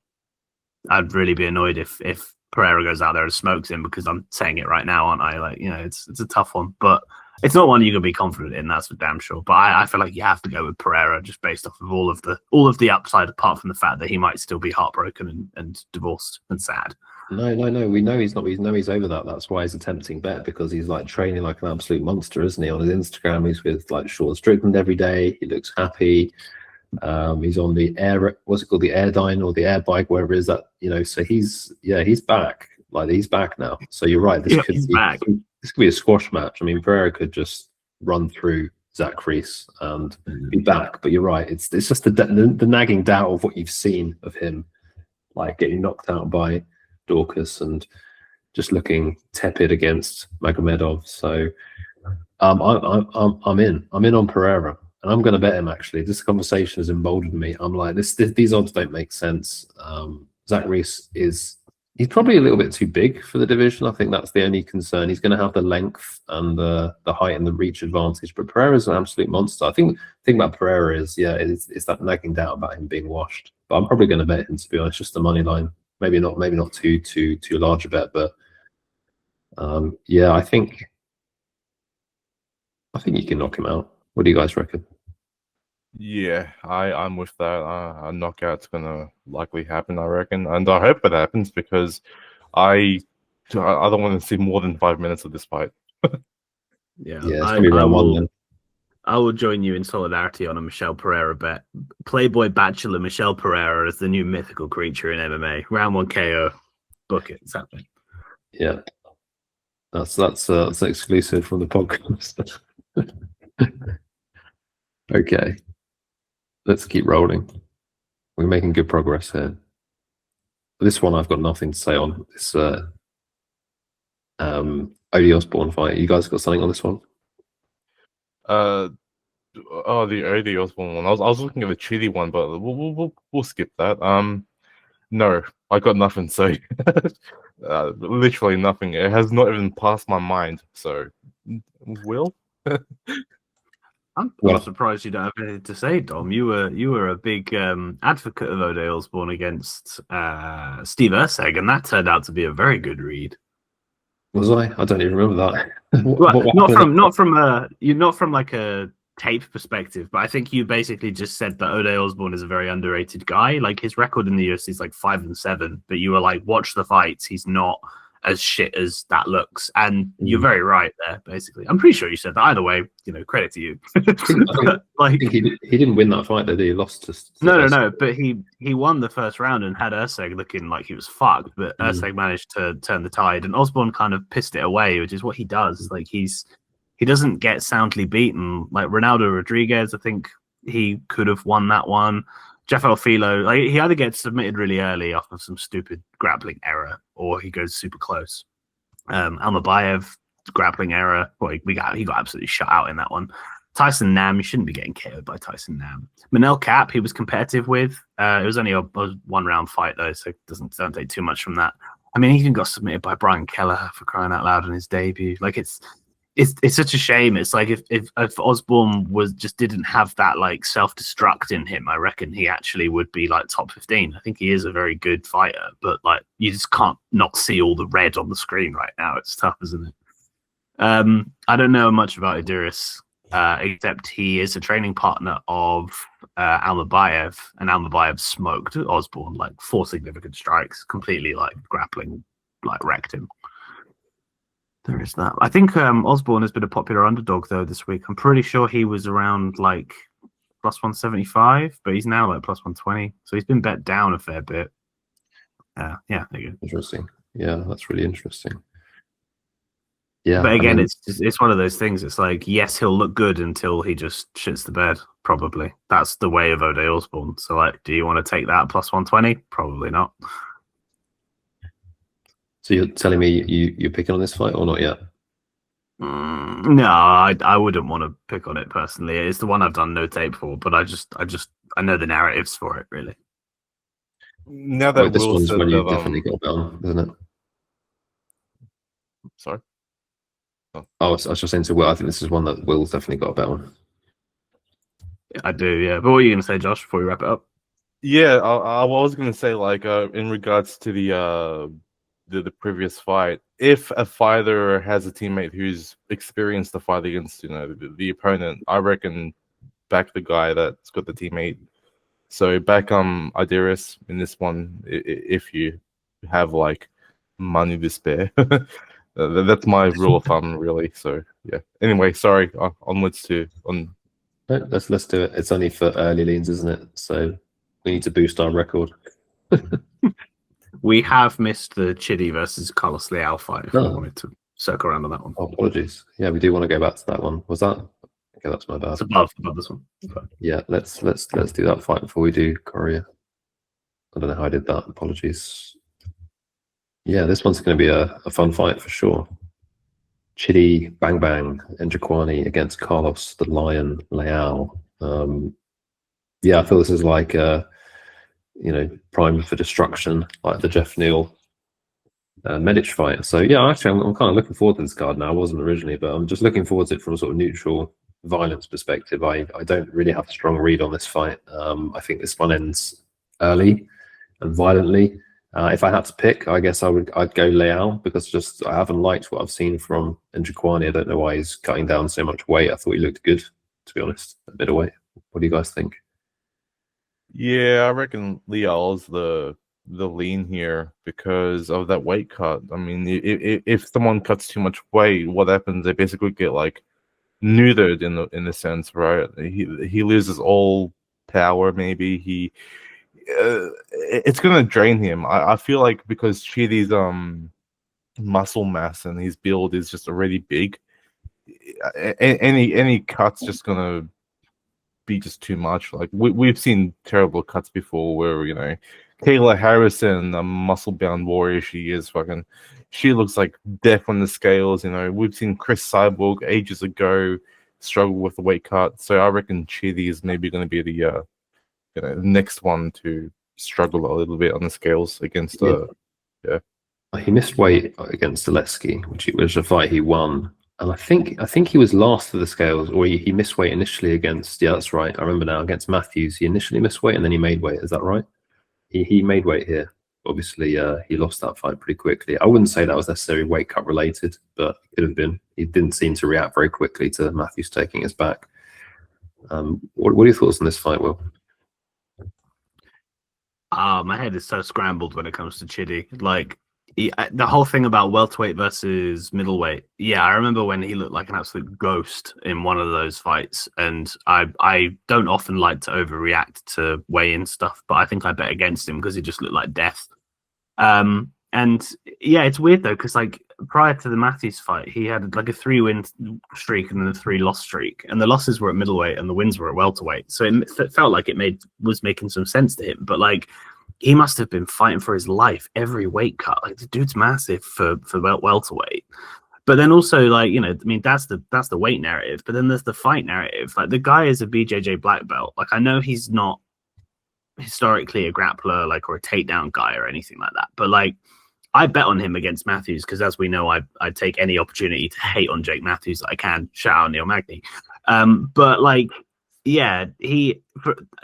I'd really be annoyed if Pereira goes out there and smokes him, because I'm saying it right now, aren't I? Like, it's a tough one, but it's not one you can be confident in. That's for damn sure. But I feel like you have to go with Pereira just based off of all of the upside, apart from the fact that he might still be heartbroken and divorced and sad. No. We know he's not. We know he's over that. That's why he's a tempting bet, because he's like training like an absolute monster, isn't he? On his Instagram, he's with like Sean Strickland every day. He looks happy. He's on the air, what's it called, the Airdyne or the air bike, wherever it is that, so he's back. Like he's back now. So you're right. This could be a squash match. I mean, Pereira could just run through Zach Reese and be back. But you're right. It's just the nagging doubt of what you've seen of him, like getting knocked out by Dorcas and just looking tepid against Magomedov. So I'm in on Pereira. And I'm going to bet him, actually. This conversation has emboldened me. I'm like, these odds don't make sense. Zach Reese he's probably a little bit too big for the division. I think that's the only concern. He's going to have the length and the height and the reach advantage. But Pereira's an absolute monster. I think the thing about Pereira is, it's that nagging doubt about him being washed. But I'm probably going to bet him, to be honest, just the money line. Maybe not too large a bet. But I think you can knock him out. What do you guys reckon? Yeah, I'm with that. A knockout's gonna likely happen, I reckon, and I hope it happens, because I don't want to see more than 5 minutes of this fight. Yeah, it's gonna be round 1 then. I will join you in solidarity on a Michel Pereira bet. Playboy bachelor Michel Pereira is the new mythical creature in MMA. Round 1 KO. Book it. It's happening. Yeah, that's exclusive from the podcast. Okay, let's keep rolling. We're making good progress here. This one I've got nothing to say on. This Odie Osborne fight. You guys got something on this one? The Odie Osborne one. I was looking at the Chidi one, but we'll skip that. No, I got nothing to say. Literally nothing. It has not even passed my mind. So, Will. I'm surprised you don't have anything to say, Dom. You were a big advocate of Odie Osborne against Steve Erceg, and that turned out to be a very good read. Was I? I don't even remember that. Not from like a tape perspective, but I think you basically just said that Odie Osborne is a very underrated guy. Like his record in the UFC is like 5-7, but you were like, watch the fights. He's not as shit as that looks, and you're very right there. Basically, I'm pretty sure you said that. Either way, credit to you. I think he didn't win that fight, did he? He lost to no. But he won the first round and had Erceg looking like he was fucked, but Erceg managed to turn the tide, and Osborne kind of pissed it away, which is what he does. Like he doesn't get soundly beaten. Like Ronaldo Rodriguez, I think he could have won that one. Jeff Alfilo, like he either gets submitted really early off of some stupid grappling error, or he goes super close. Almabayev, grappling error. Well, he got absolutely shut out in that one. Tyson Nam, you shouldn't be getting KO'd by Tyson Nam. Manel Cap, he was competitive with. It was only a 1 round fight though, so don't take too much from that. I mean, he even got submitted by Brian Kelleher for crying out loud in his debut. Like it's such a shame. It's like if Osborne didn't have that like self-destruct in him, I reckon he actually would be like top 15. I think he is a very good fighter, but like you just can't not see all the red on the screen right now. It's tough, isn't it? I don't know much about Uros, except he is a training partner of Almabayev, and Almabayev smoked Osborne like 4 significant strikes, completely like grappling, like wrecked him. There is that. I think Osborne has been a popular underdog though this week. I'm pretty sure he was around like plus 175, but he's now like plus 120. So he's been bet down a fair bit. Yeah, there you go. Interesting. Yeah, that's really interesting. Yeah, but again, it's one of those things. It's like, yes, he'll look good until he just shits the bed. Probably that's the way of O'Day Osborne. So, like, do you want to take that plus 120? Probably not. So you're telling me you're picking on this fight or not yet? No, I wouldn't want to pick on it personally. It's the one I've done no tape for, but I know the narratives for it really. Now that this Will one's said when you that, definitely got down, isn't it? Sorry. Oh, I was just saying to Will, I think this is one that Will's definitely got a bet on. I do, yeah. But what are you going to say, Josh, before we wrap it up? Yeah, I was going to say, like, in regards to the previous fight, if a fighter has a teammate who's experienced the fight against, the opponent, I reckon back the guy that's got the teammate. So back Uros in this one, if you have like money to spare. That's my rule of thumb, really. So yeah. Anyway, sorry. Onwards to on. Let's do it. It's only for early leans, isn't it? So we need to boost our record. We have missed the Chidi versus Carlos Leal fight. If we wanted to circle around on that one. Oh, apologies. Yeah, we do want to go back to that one. Was that? Okay, that's my bad. It's above this one. Yeah, let's do that fight before we do Coria. I don't know how I did that. Apologies. Yeah, this one's going to be a fun fight for sure. Chidi, Bang Bang, Njokuani against Carlos the Lion Leal. Yeah, I feel this is like primed for destruction, like the Geoff Neal Medic fight. So yeah, actually, I'm kind of looking forward to this card now. I wasn't originally, but I'm just looking forward to it from a sort of neutral violence perspective. I don't really have a strong read on this fight. I think this one ends early and violently. If I had to pick, I guess I'd go Leal, because I haven't liked what I've seen from Njokuani. I don't know why he's cutting down so much weight. I thought he looked good, to be honest, a bit of weight. What do you guys think? Yeah, I reckon Leal's the lean here because of that weight cut. I mean, if someone cuts too much weight, what happens? They basically get like neutered in the sense, right? He loses all power. Maybe it's gonna drain him. I feel like because Chidi's muscle mass and his build is just already big. Any cuts just gonna be just too much. Like we've seen terrible cuts before where Kayla Harrison, a muscle bound warrior she is, she looks like death on the scales. We've seen Chris Cyborg ages ago struggle with the weight cut. So I reckon Chidi is maybe going to be the next one to struggle a little bit on the scales against yeah. He missed weight against Zaleski, which was a fight he won. And I think he was last to the scales, or he missed weight initially against, yeah, that's right. I remember now, against Matthews. He initially missed weight and then he made weight. Is that right? He made weight here. Obviously, he lost that fight pretty quickly. I wouldn't say that was necessarily weight cut related, but it could have been. He didn't seem to react very quickly to Matthews taking his back. What are your thoughts on this fight, Will? My head is so scrambled when it comes to Chidi. Like, the whole thing about welterweight versus middleweight. Yeah, I remember when he looked like an absolute ghost in one of those fights. And I don't often like to overreact to weigh-in stuff, but I think I bet against him because he just looked like death. And yeah, it's weird though, because like prior to the Matthews fight, he had like a 3-win streak and then a 3-loss streak, and the losses were at middleweight and the wins were at welterweight. So it felt like it was making some sense to him. But like, he must have been fighting for his life every weight cut. Like, the dude's massive for welterweight. But then also, like, I mean, that's the weight narrative. But then there's the fight narrative. Like, the guy is a BJJ black belt. Like, I know he's not historically a grappler, like, or a takedown guy or anything like that. But like, I bet on him against Matthews because, as we know, I take any opportunity to hate on Jake Matthews that I can. Shout out Neal Magny. But like, yeah,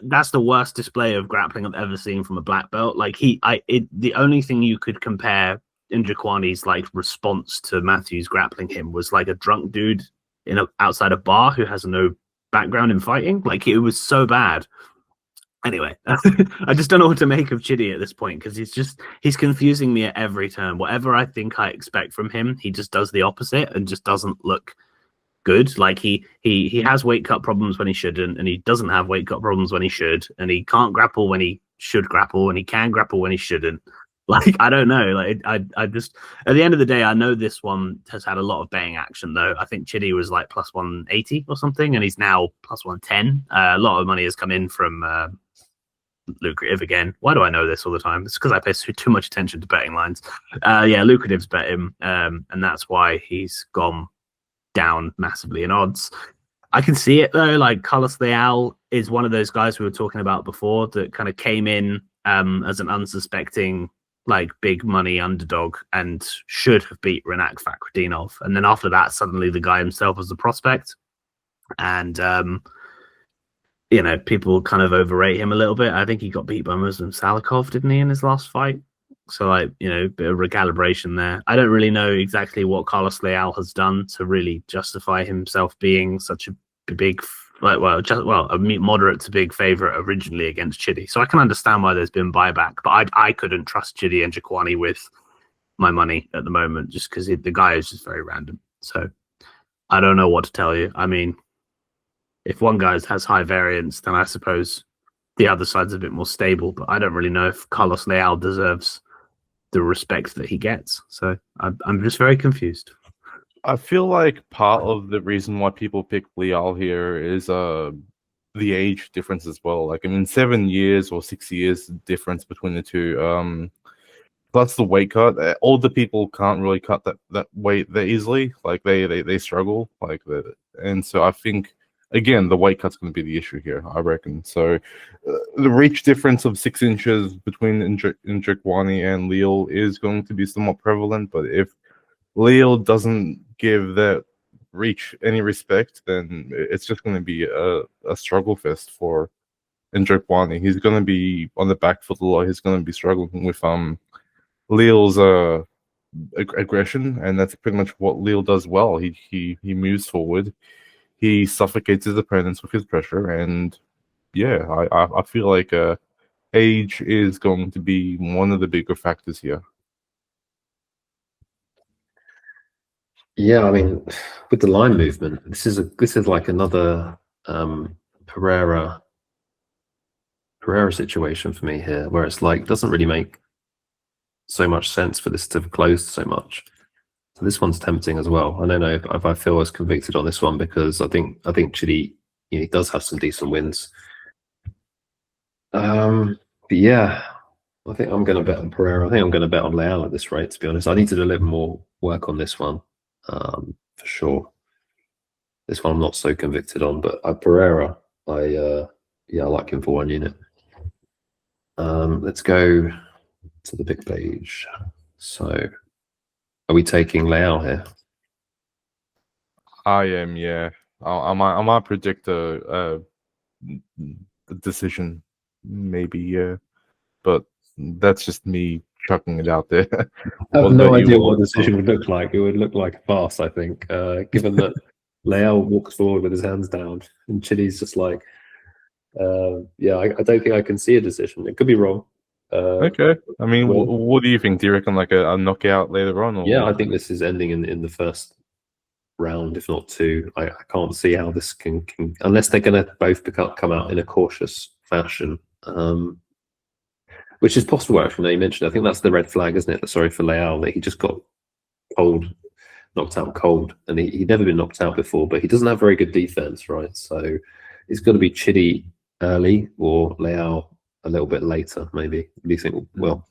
that's the worst display of grappling I've ever seen from a black belt. Like the only thing you could compare Njokuani's like response to Matthews grappling him was like a drunk dude outside a bar who has no background in fighting. Like it was so bad. Anyway, I just don't know what to make of Chidi at this point because he's confusing me at every turn. Whatever I think I expect from him, he just does the opposite and just doesn't look good. Like he has weight cut problems when he shouldn't, and he doesn't have weight cut problems when he should, and he can't grapple when he should grapple, and he can grapple when he shouldn't. Like I don't know. Like I just at the end of the day, I know this one has had a lot of betting action though. I think Chidi was like plus 180 or something, and he's now plus 110. A lot of money has come in from Lucrative again. Why do I know this all the time? It's because I pay too much attention to betting lines. Lucrative's bet him, and that's why he's gone down massively in odds. I can see it though. Like Carlos Leal is one of those guys we were talking about before that kind of came in as an unsuspecting, like big money underdog and should have beat Renak Fakhretdinov, and then after that, suddenly the guy himself was the prospect, and people kind of overrate him a little bit. I think he got beat by Muslim Salikov, didn't he, in his last fight? So, like, a bit of recalibration there. I don't really know exactly what Carlos Leal has done to really justify himself being such a big, a moderate to big favorite originally against Chidi. So I can understand why there's been buyback, but I couldn't trust Chidi and Njokuani with my money at the moment just because the guy is just very random. So I don't know what to tell you. I mean, if one guy has high variance, then I suppose the other side's a bit more stable. But I don't really know if Carlos Leal deserves the respect that he gets. So I'm just very confused. I feel like part of the reason why people pick Leal here is the age difference as well. Like, I mean, 7 years or 6 years difference between the two. Plus the weight cut. Older people can't really cut that weight that easily. Like they struggle. And so I think, again, the weight cut's going to be the issue here, I reckon. So the reach difference of 6 inches between Njokuani and Leal is going to be somewhat prevalent. But if Leal doesn't give that reach any respect, then it's just going to be a struggle fest for Njokuani. He's going to be on the back foot a lot. He's going to be struggling with Leal's aggression, and that's pretty much what Leal does well. He moves forward. He suffocates his opponents with his pressure, and yeah, I feel like age is going to be one of the bigger factors here. Yeah, I mean, with the line movement, this is like another Pereira situation for me here, where it's like doesn't really make so much sense for this to have closed so much. So this one's tempting as well. I don't know if I feel as convicted on this one because I think Chidi, he does have some decent wins. But yeah, I think I'm going to bet on Pereira. I think I'm going to bet on Leal at this rate, to be honest. I need to do a little more work on this one, for sure. This one I'm not so convicted on, but Pereira, I like him for 1 unit. Let's go to the big page. So, are we taking Leal here? I am, yeah. I might predict a decision, maybe, yeah. But that's just me chucking it out there. I have no idea what a decision would look like. It would look like a farce, I think, given that Leal walks forward with his hands down and Chidi's just like, I don't think I can see a decision. It could be wrong. Okay. I mean, what do you think? Do you reckon like a knockout later on? Or? Yeah, I think this is ending in the first round, if not two. I can't see how this can unless they're going to both come out in a cautious fashion, which is possible. Actually, now you mentioned, I think that's the red flag, isn't it? Sorry for Leal, that he just got knocked out cold, and he'd never been knocked out before, but he doesn't have very good defense, right? So it's got to be Chidi early or Leal a little bit later, maybe. What do you think? Well,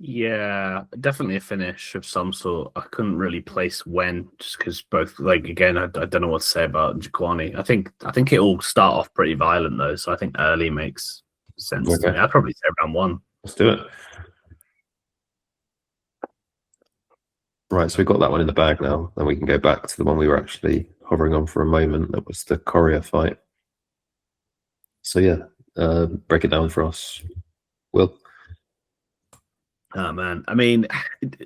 yeah, definitely a finish of some sort. I couldn't really place when, just because both, like, again, I don't know what to say about Njokuani. I think it'll start off pretty violent though, so I think early makes sense to me. I'd probably say round 1. Let's do it. Right, so we've got that one in the bag now. Then we can go back to the one we were actually hovering on for a moment. That was the Coria fight. So yeah, break it down for us, Will. Oh man, I mean,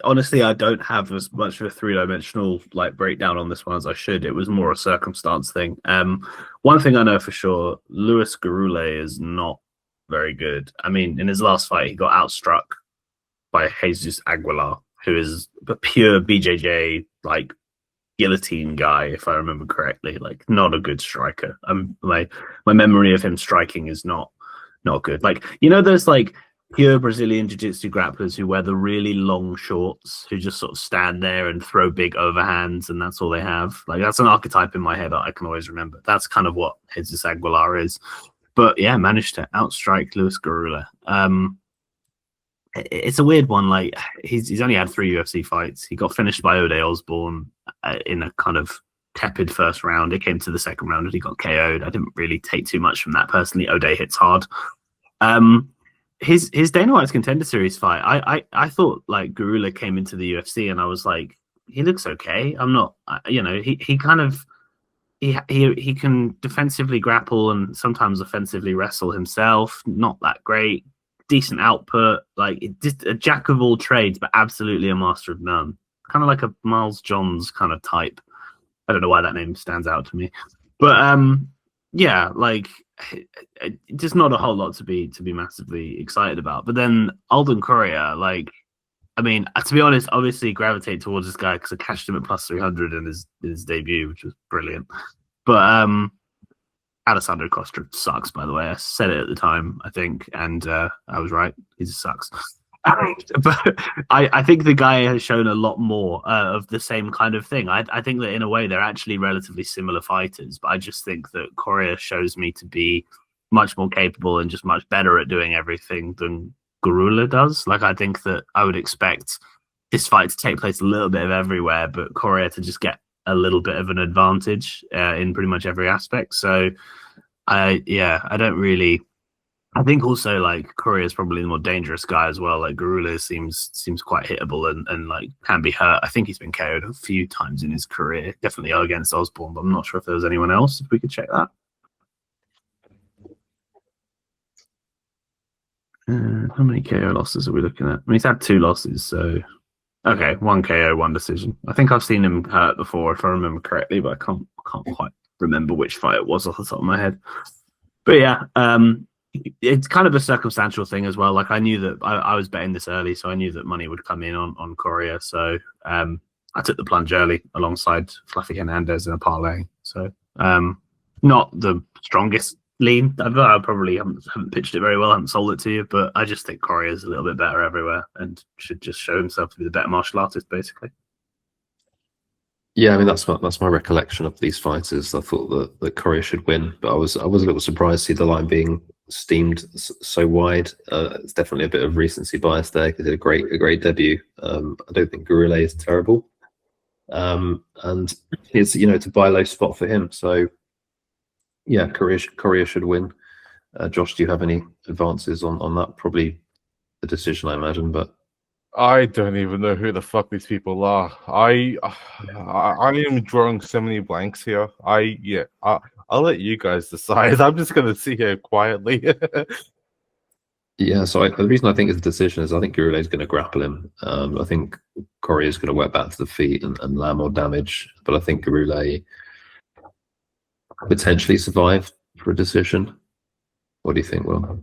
honestly, I don't have as much of a three-dimensional like breakdown on this one as I should. It was more a circumstance thing. One thing I know for sure, Luis Gurule is not very good. I mean, in his last fight, he got outstruck by Jesus Aguilar, who is a pure BJJ like guillotine guy, if I remember correctly. Like, not a good striker. My memory of him striking is not good. Like, you know, those like pure Brazilian jiu-jitsu grapplers who wear the really long shorts, who just sort of stand there and throw big overhands, and that's all they have. Like, that's an archetype in my head that I can always remember. That's kind of what Jesus Aguilar is. But yeah, managed to outstrike Luis Gurule. It's a weird one. Like, he's only had 3 UFC fights. He got finished by Ode Osborne in a kind of tepid first round. It came to the second round and he got KO'd. I didn't really take too much from that personally. Ode hits hard. His Dana White's Contender Series fight, I thought like Gurule came into the UFC and I was like, he looks okay. I'm not, you know, he kind of he can defensively grapple and sometimes offensively wrestle himself. Not that great, decent output, like just a jack of all trades, but absolutely a master of none. Kind of like a Miles Johns kind of type. I don't know why that name stands out to me, but yeah, like just not a whole lot to be massively excited about. But then Alden Coria, like, I mean, to be honest, obviously gravitate towards this guy because I cashed him at plus 300 in his debut, which was brilliant. But Alessandro Costa sucks, by the way. I said it at the time, I think, and I was right. He just sucks. But I think the guy has shown a lot more of the same kind of thing. I think that in a way they're actually relatively similar fighters, but I just think that Coria shows me to be much more capable and just much better at doing everything than Gurule does. Like, I think that I would expect this fight to take place a little bit of everywhere, but Coria to just get a little bit of an advantage in pretty much every aspect. So I don't really. I think also like Coria is probably the more dangerous guy as well. Like Gurule seems quite hittable and like can be hurt. I think he's been KO'd a few times in his career, definitely against Osborne, but I'm not sure if there was anyone else. If we could check that. How many KO losses are we looking at? I mean, he's had 2 losses, so okay, 1 KO, 1 decision. I think I've seen him hurt before, if I remember correctly, but I can't quite remember which fight it was off the top of my head. But yeah, it's kind of a circumstantial thing as well. Like, I knew that I was betting this early, so I knew that money would come in on Coria. So I took the plunge early alongside Fluffy Hernandez in a parlay. So not the strongest lean. I probably haven't pitched it very well, haven't sold it to you, but I just think Coria is a little bit better everywhere and should just show himself to be the better martial artist, basically. Yeah, I mean that's my recollection of these fighters. I thought that Coria should win, but I was a little surprised to see the line being steamed so wide. It's definitely a bit of recency bias there because he did a great debut. I don't think Gurule is terrible, and it's it's a buy low spot for him. So yeah, Coria should win. Josh, do you have any advances on that? Probably the decision, I imagine, but. I don't even know who the fuck these people are. I am drawing so many blanks here. I'll let you guys decide. I'm just gonna sit here quietly. Yeah, so the reason I think it's a decision is I think Gurule is going to grapple him. I think Coria is going to work back to the feet and land more damage, but I think Gurule potentially survive for a decision. What do you think, Will?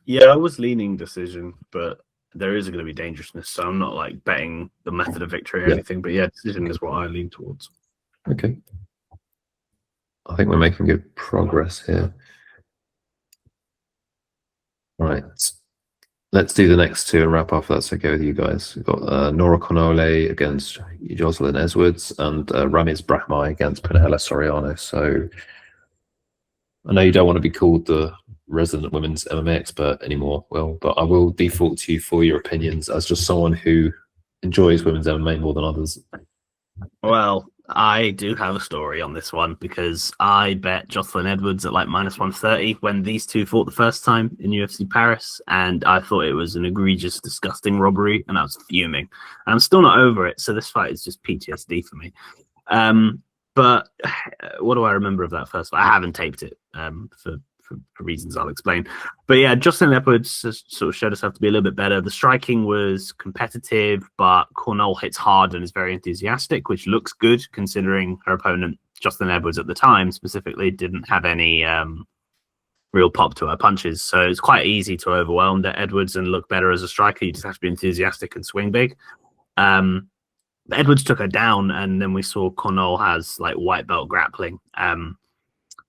Yeah, I was leaning decision, but there is going to be dangerousness, so I'm not like betting the method of victory or anything. But yeah, decision is what I lean towards. Okay. I think we're making good progress here. Right. Let's do the next 2 and wrap up if that's okay with you guys. We've got Nora Cornolle against Joselyne Edwards and Ramiz Brahimaj against Punahele Soriano. So I know you don't want to be called the resident women's MMA expert anymore, Will, but I will default to you for your opinions as just someone who enjoys women's MMA more than others. Well, I do have a story on this one because I bet Joselyne Edwards at like -130 when these two fought the first time in UFC Paris, and I thought it was an egregious, disgusting robbery, and I was fuming. And I'm still not over it, so this fight is just PTSD for me. But what do I remember of that first fight? I haven't taped it for reasons I'll explain. But yeah, Joselyne Edwards has sort of showed herself to be a little bit better. The striking was competitive, but Cornolle hits hard and is very enthusiastic, which looks good considering her opponent, Joselyne Edwards at the time specifically, didn't have any real pop to her punches. So it's quite easy to overwhelm Edwards and look better as a striker. You just have to be enthusiastic and swing big. Edwards took her down, and then we saw Cornolle has like white belt grappling.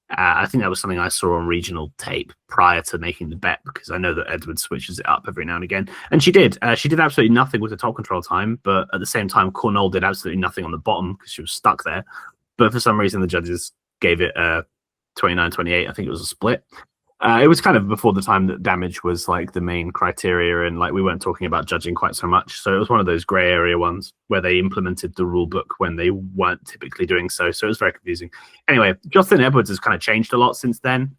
I think that was something I saw on regional tape prior to making the bet, because I know that Edwards switches it up every now and again. And she did. She did absolutely nothing with the top control time, but at the same time, Cornolle did absolutely nothing on the bottom because she was stuck there. But for some reason, the judges gave it 29-28. I think it was a split. It was kind of before the time that damage was like the main criteria, and like we weren't talking about judging quite so much. So it was one of those gray area ones where they implemented the rule book when they weren't typically doing so. So it was very confusing. Anyway, Joselyne Edwards has kind of changed a lot since then.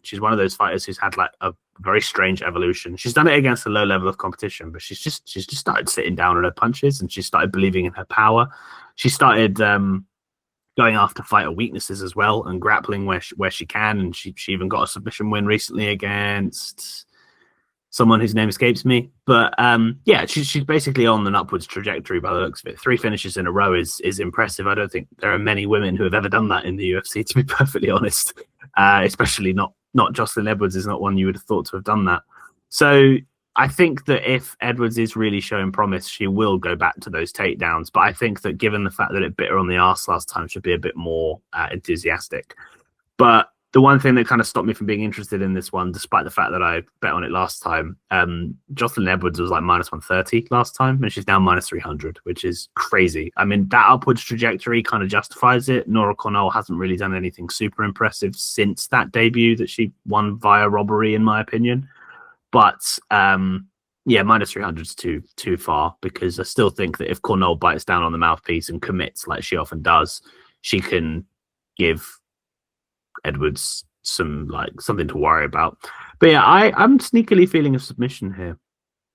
She's one of those fighters who's had like a very strange evolution. She's done it against a low level of competition, but she's just started sitting down on her punches, and she started believing in her power. She started going after fighter weaknesses as well and grappling where she can. And she even got a submission win recently against someone whose name escapes me. But yeah, she's basically on an upwards trajectory by the looks of it. 3 finishes in a row is impressive. I don't think there are many women who have ever done that in the UFC, to be perfectly honest. Especially not Joselyne Edwards is not one you would have thought to have done that. So I think that if Edwards is really showing promise, she will go back to those takedowns. But I think that given the fact that it bit her on the arse last time, she'll be a bit more enthusiastic. But the one thing that kind of stopped me from being interested in this one, despite the fact that I bet on it last time, Joselyne Edwards was like -130 last time, and she's now -300, which is crazy. I mean, that upwards trajectory kind of justifies it. Nora Cornolle hasn't really done anything super impressive since that debut that she won via robbery, in my opinion. But yeah, -300 is too far, because I still think that if Cornolle bites down on the mouthpiece and commits like she often does, she can give Edwards something to worry about. But yeah, I'm sneakily feeling a submission here.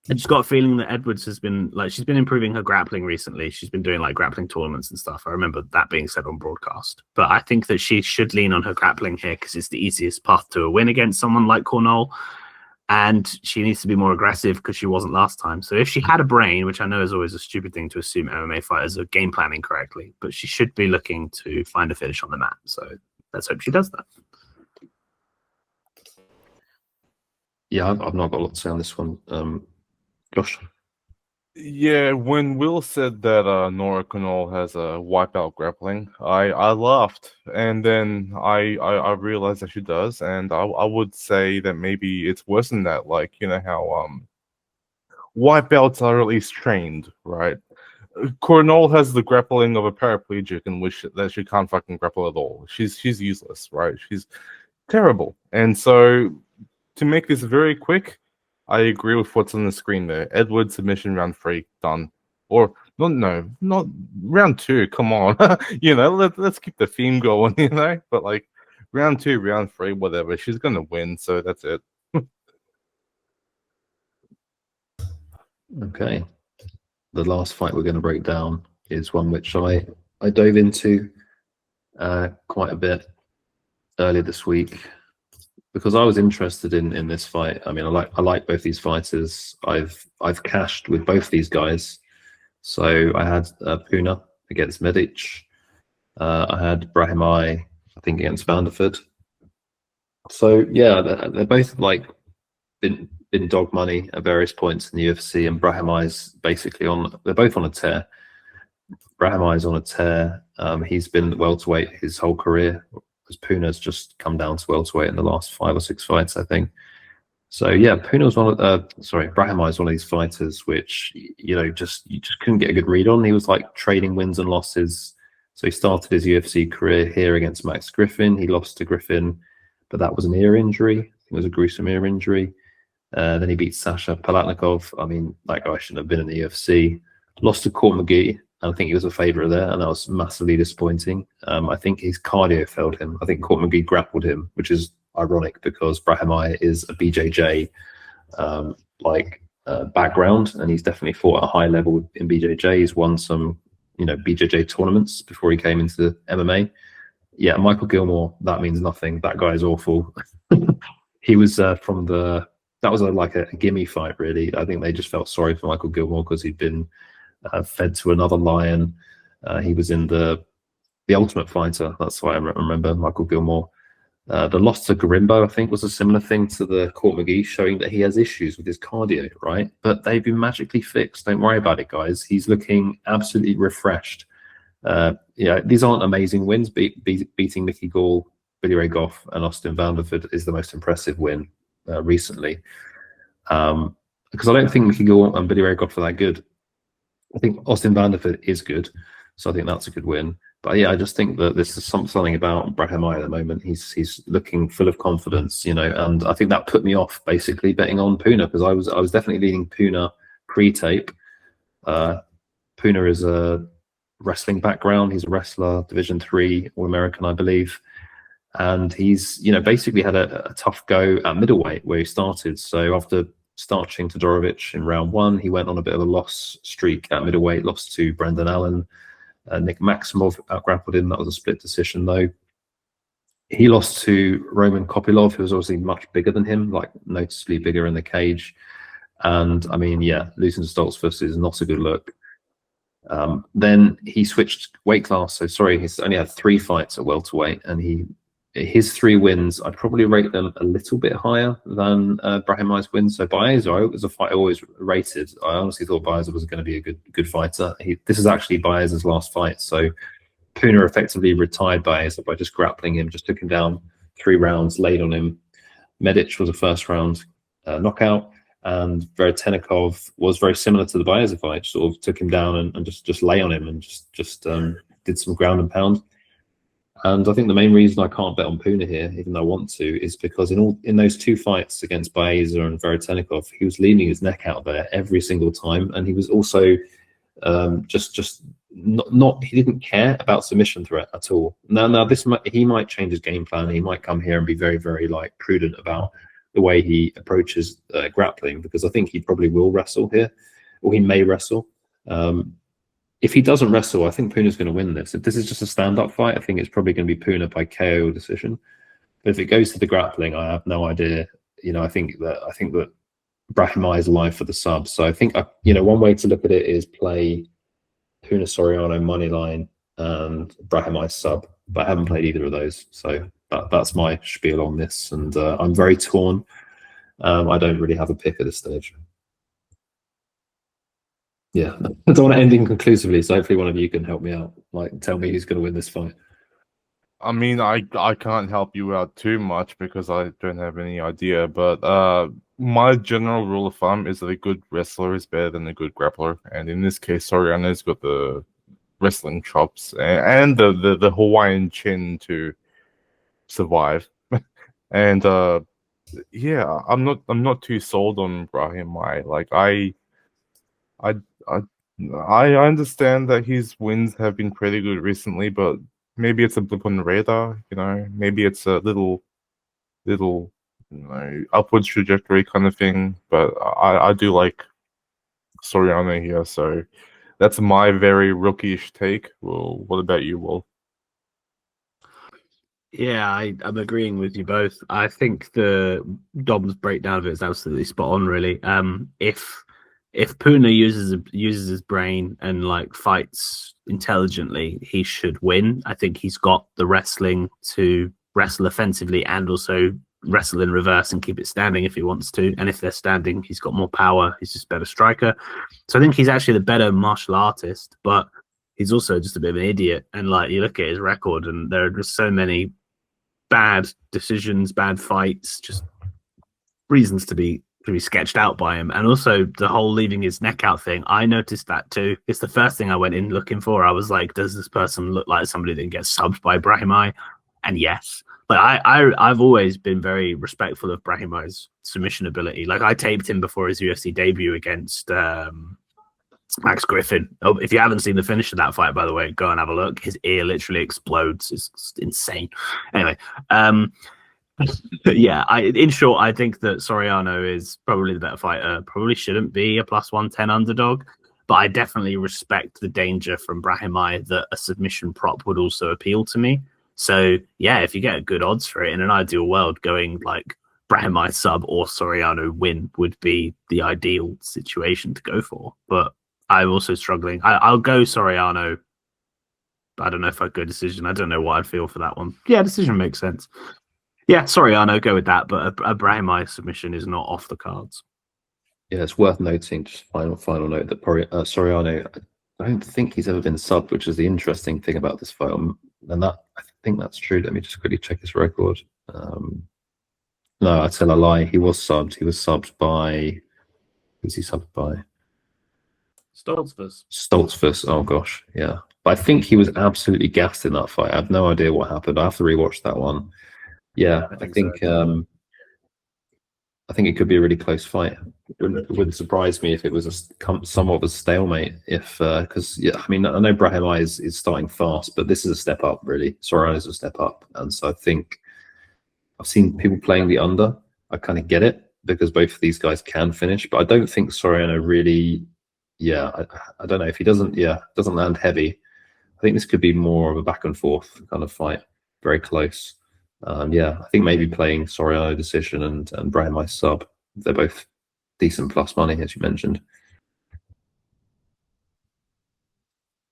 I just got a feeling that Edwards has been she's been improving her grappling recently. She's been doing like grappling tournaments and stuff. I remember that being said on broadcast. But I think that she should lean on her grappling here because it's the easiest path to a win against someone like Cornolle. And she needs to be more aggressive because she wasn't last time. So if she had a brain, which I know is always a stupid thing to assume MMA fighters are game planning correctly, but she should be looking to find a finish on the mat. So let's hope she does that. Yeah, I've not got a lot to say on this one. Josh? Yeah, when Will said that Nora Cornolle has a wipeout grappling, I laughed, and then I realized that she does, and I would say that maybe it's worse than that. Like, you know how wipeouts are at least trained, right? Cornolle has the grappling of a paraplegic, in which that she can't fucking grapple at all. She's useless, right? She's terrible, and so to make this very quick, I agree with what's on the screen there. Edwards submission round 3 done, or not round 2. Come on, you know, let's keep the theme going, you know. But like round 2, round 3, whatever. She's gonna win, so that's it. Okay. The last fight we're going to break down is one which I dove into quite a bit earlier this week, because I was interested in this fight. I mean, I like both these fighters. I've cashed with both these guys. So I had Puna against Medic. I had Brahimaj, I think, against Vanderford. So yeah, they're both like been dog money at various points in the UFC, and Brahimaj's basically they're both on a tear. Brahimaj's on a tear. He's been welterweight his whole career, because Puna's just come down to welterweight in the last 5 or 6 fights, I think. So yeah, Brahimaj's one of these fighters which you just couldn't get a good read on. He was like trading wins and losses. So he started his UFC career here against Max Griffin. He lost to Griffin, but that was an ear injury. It was a gruesome ear injury. Then he beat Sasha Palatnikov. I mean, that guy shouldn't have been in the UFC. Lost to Court McGee, And I think he was a favourite there, and that was massively disappointing. I think his cardio failed him. I think Court McGee grappled him, which is ironic because Brahimaj is a BJJ background, and he's definitely fought at a high level in BJJ. He's won some, BJJ tournaments before he came into MMA. Yeah, Michael Gilmore, that means nothing. That guy is awful. He was that was like a gimme fight, really. I think they just felt sorry for Michael Gilmore because he'd been fed to another lion. He was in the Ultimate Fighter. That's why I remember Michael Gilmore. The loss to Garimbo, I think, was a similar thing to the Court McGee, showing that he has issues with his cardio, right? But they've been magically fixed. Don't worry about it, guys. He's looking absolutely refreshed. These aren't amazing wins. Beating Mickey Gall, Billy Ray Goff, and Austin Vanderford is the most impressive win recently. Because I don't think Mickey Gall and Billy Ray Goff are that good. I think Austin Vanderford is good, so I think that's a good win. But yeah, I just think that this is something about Brahimaj at the moment. He's looking full of confidence, and I think that put me off basically betting on Puna, because I was definitely leaning Puna pre-tape. Puna is a wrestling background. He's a wrestler, Division 3 All-American, I believe. And he's, basically had a tough go at middleweight where he started. So after starching Todorovic in round 1, he went on a bit of a loss streak at middleweight, lost to Brendan Allen. Nick Maximov outgrappled him. That was a split decision, though. He lost to Roman Kopilov, who was obviously much bigger than him, like noticeably bigger in the cage. And I mean, yeah, losing to Stoltzfus is not a good look. Then he switched weight class. So sorry, he's only had 3 fights at welterweight, and his 3 wins, I'd probably rate them a little bit higher than Brahimaj's wins. So Baeza was a fight I always rated. I honestly thought Baeza was going to be a good fighter. This is actually Baeza's last fight. So Puna effectively retired Baeza by just grappling him, just took him down 3 rounds, laid on him. Medic was a first round knockout, and Veretennikov was very similar to the Baeza fight, sort of took him down and just lay on him and just did some ground and pound. And I think the main reason I can't bet on Puna here, even though I want to, is because in those 2 fights against Baeza and Veretennikov, he was leaning his neck out there every single time, and he was also just not he didn't care about submission threat at all. Now he might change his game plan. He might come here and be very, very prudent about the way he approaches grappling, because I think he probably will wrestle here, or he may wrestle. If he doesn't wrestle, I think Puna's going to win this. If this is just a stand-up fight, I think it's probably going to be Puna by KO decision. But if it goes to the grappling, I have no idea. I think that Brahimaj is live for the sub. So I think one way to look at it is play Puna Soriano money line and Brahimaj sub. But I haven't played either of those, so that's my spiel on this. And I'm very torn. I don't really have a pick at this stage. Yeah, I don't want to end inconclusively, so hopefully one of you can help me out. Tell me who's going to win this fight. I mean, I can't help you out too much because I don't have any idea. But my general rule of thumb is that a good wrestler is better than a good grappler, and in this case, Soriano's got the wrestling chops and the Hawaiian chin to survive. And yeah, I'm not too sold on Brahimaj. I understand that his wins have been pretty good recently, but maybe it's a blip on the radar, maybe it's a little upwards trajectory kind of thing. But I do like Soriano here, so that's my very rookie-ish take. Well, what about you, Wolf? Yeah, I'm agreeing with you both. I think the Dom's breakdown of it is absolutely spot on, really. If Puna uses his brain and fights intelligently, he should win. I think he's got the wrestling to wrestle offensively and also wrestle in reverse and keep it standing if he wants to. And if they're standing, he's got more power. He's just a better striker. So I think he's actually the better martial artist, but he's also just a bit of an idiot. And you look at his record, and there are just so many bad decisions, bad fights, just reasons to be sketched out by him. And also the whole leaving his neck out thing, I noticed that too. It's the first thing I went in looking for. I was like, does this person look like somebody that gets subbed by Brahimaj? And yes, I've always been very respectful of Brahimaj's submission ability. I taped him before his UFC debut against Max Griffin. Oh, if you haven't seen the finish of that fight, by the way, go and have a look. His ear literally explodes. It's insane. Anyway, yeah, in short, I think that Soriano is probably the better fighter. Probably shouldn't be a +110 underdog, but I definitely respect the danger from Brahimaj that a submission prop would also appeal to me. So yeah, if you get good odds for it, in an ideal world, going like Brahimaj sub or Soriano win would be the ideal situation to go for. But I'm also struggling. I'll go Soriano. I don't know if I'd go decision. I don't know what I'd feel for that one. Yeah, decision makes sense. Yeah, Soriano, go with that. But a Brahimaj submission is not off the cards. Yeah, it's worth noting, just final note, that Soriano, I don't think he's ever been subbed, which is the interesting thing about this fight. And that I think that's true. Let me just quickly check his record. No, I tell a lie. He was subbed. He was subbed by... Who's he subbed by? Stoltzfus. Oh, gosh. Yeah. But I think he was absolutely gassed in that fight. I have no idea what happened. I have to rewatch that one. Yeah, I think so. I think it could be a really close fight. It wouldn't surprise me if it was somewhat of a stalemate. Because I mean, I know Brahimaj is starting fast, but this is a step up, really. Soriano is a step up, and so I think I've seen people playing the under. I kind of get it because both of these guys can finish, but I don't think Soriano really. Yeah, I don't know if he doesn't land heavy. I think this could be more of a back and forth kind of fight, very close. Yeah, I think maybe playing Soriano decision and Brahimaj sub. They're both decent plus money, as you mentioned.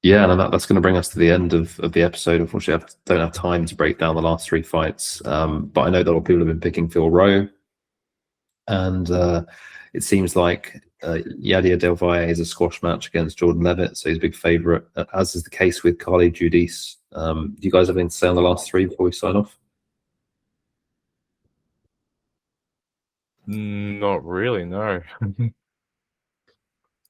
Yeah, and that's going to bring us to the end of the episode. Unfortunately, I don't have time to break down the last three fights, but I know that a lot of people have been picking Phil Rowe, and it seems like Yadir Del Valle is a squash match against Jordan Levitt, so he's a big favourite, as is the case with Carly Giudice. Do you guys have anything to say on the last three before we sign off? Not really, no.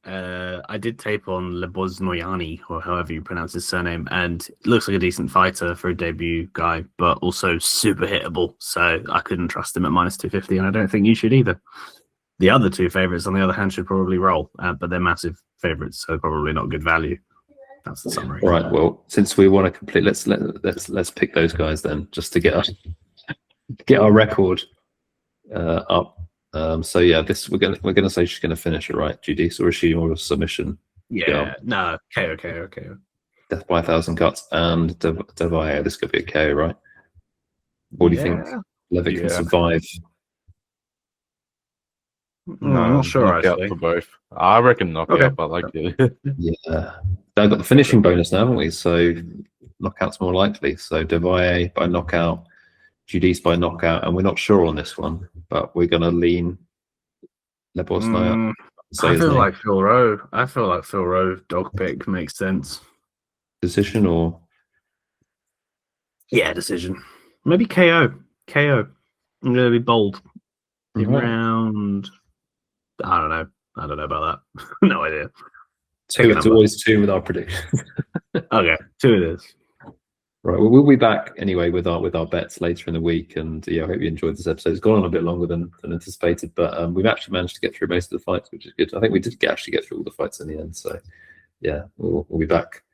I did tape on Leboznoyani, or however you pronounce his surname, and looks like a decent fighter for a debut guy, but also super hittable. So I couldn't trust him at -250, and I don't think you should either. The other two favourites, on the other hand, should probably roll, but they're massive favourites, so probably not good value. That's the summary. All right. Well, since we want to complete, let's pick those guys then, just to get our record up. So yeah, we're gonna say she's gonna finish it, right, Giudice, or is she more of a submission? Yeah, no, KO. Death by 1,000 cuts and Del Valle. This could be a KO, right? What do you think Levitt can survive? No, I'm not sure. Knockout for both. I reckon knockout. Okay. But like it. Yeah, they've got the finishing bonus now, haven't we? So knockout's more likely. So Del Valle by knockout, Giudice by knockout, and we're not sure on this one, but we're gonna lean Leboznoyani. I feel like Phil Rowe. I feel like Phil Rowe dog pick makes sense. Decision or? Yeah, decision. Maybe KO. I'm gonna be bold. Round. I don't know about that. No idea. It's always two with our predictions. Okay, 2 it is. Right, well, we'll be back anyway with our bets later in the week, and yeah, I hope you enjoyed this episode. It's gone on a bit longer than anticipated, but we've actually managed to get through most of the fights, which is good. I think we did actually get through all the fights in the end, so yeah, we'll be back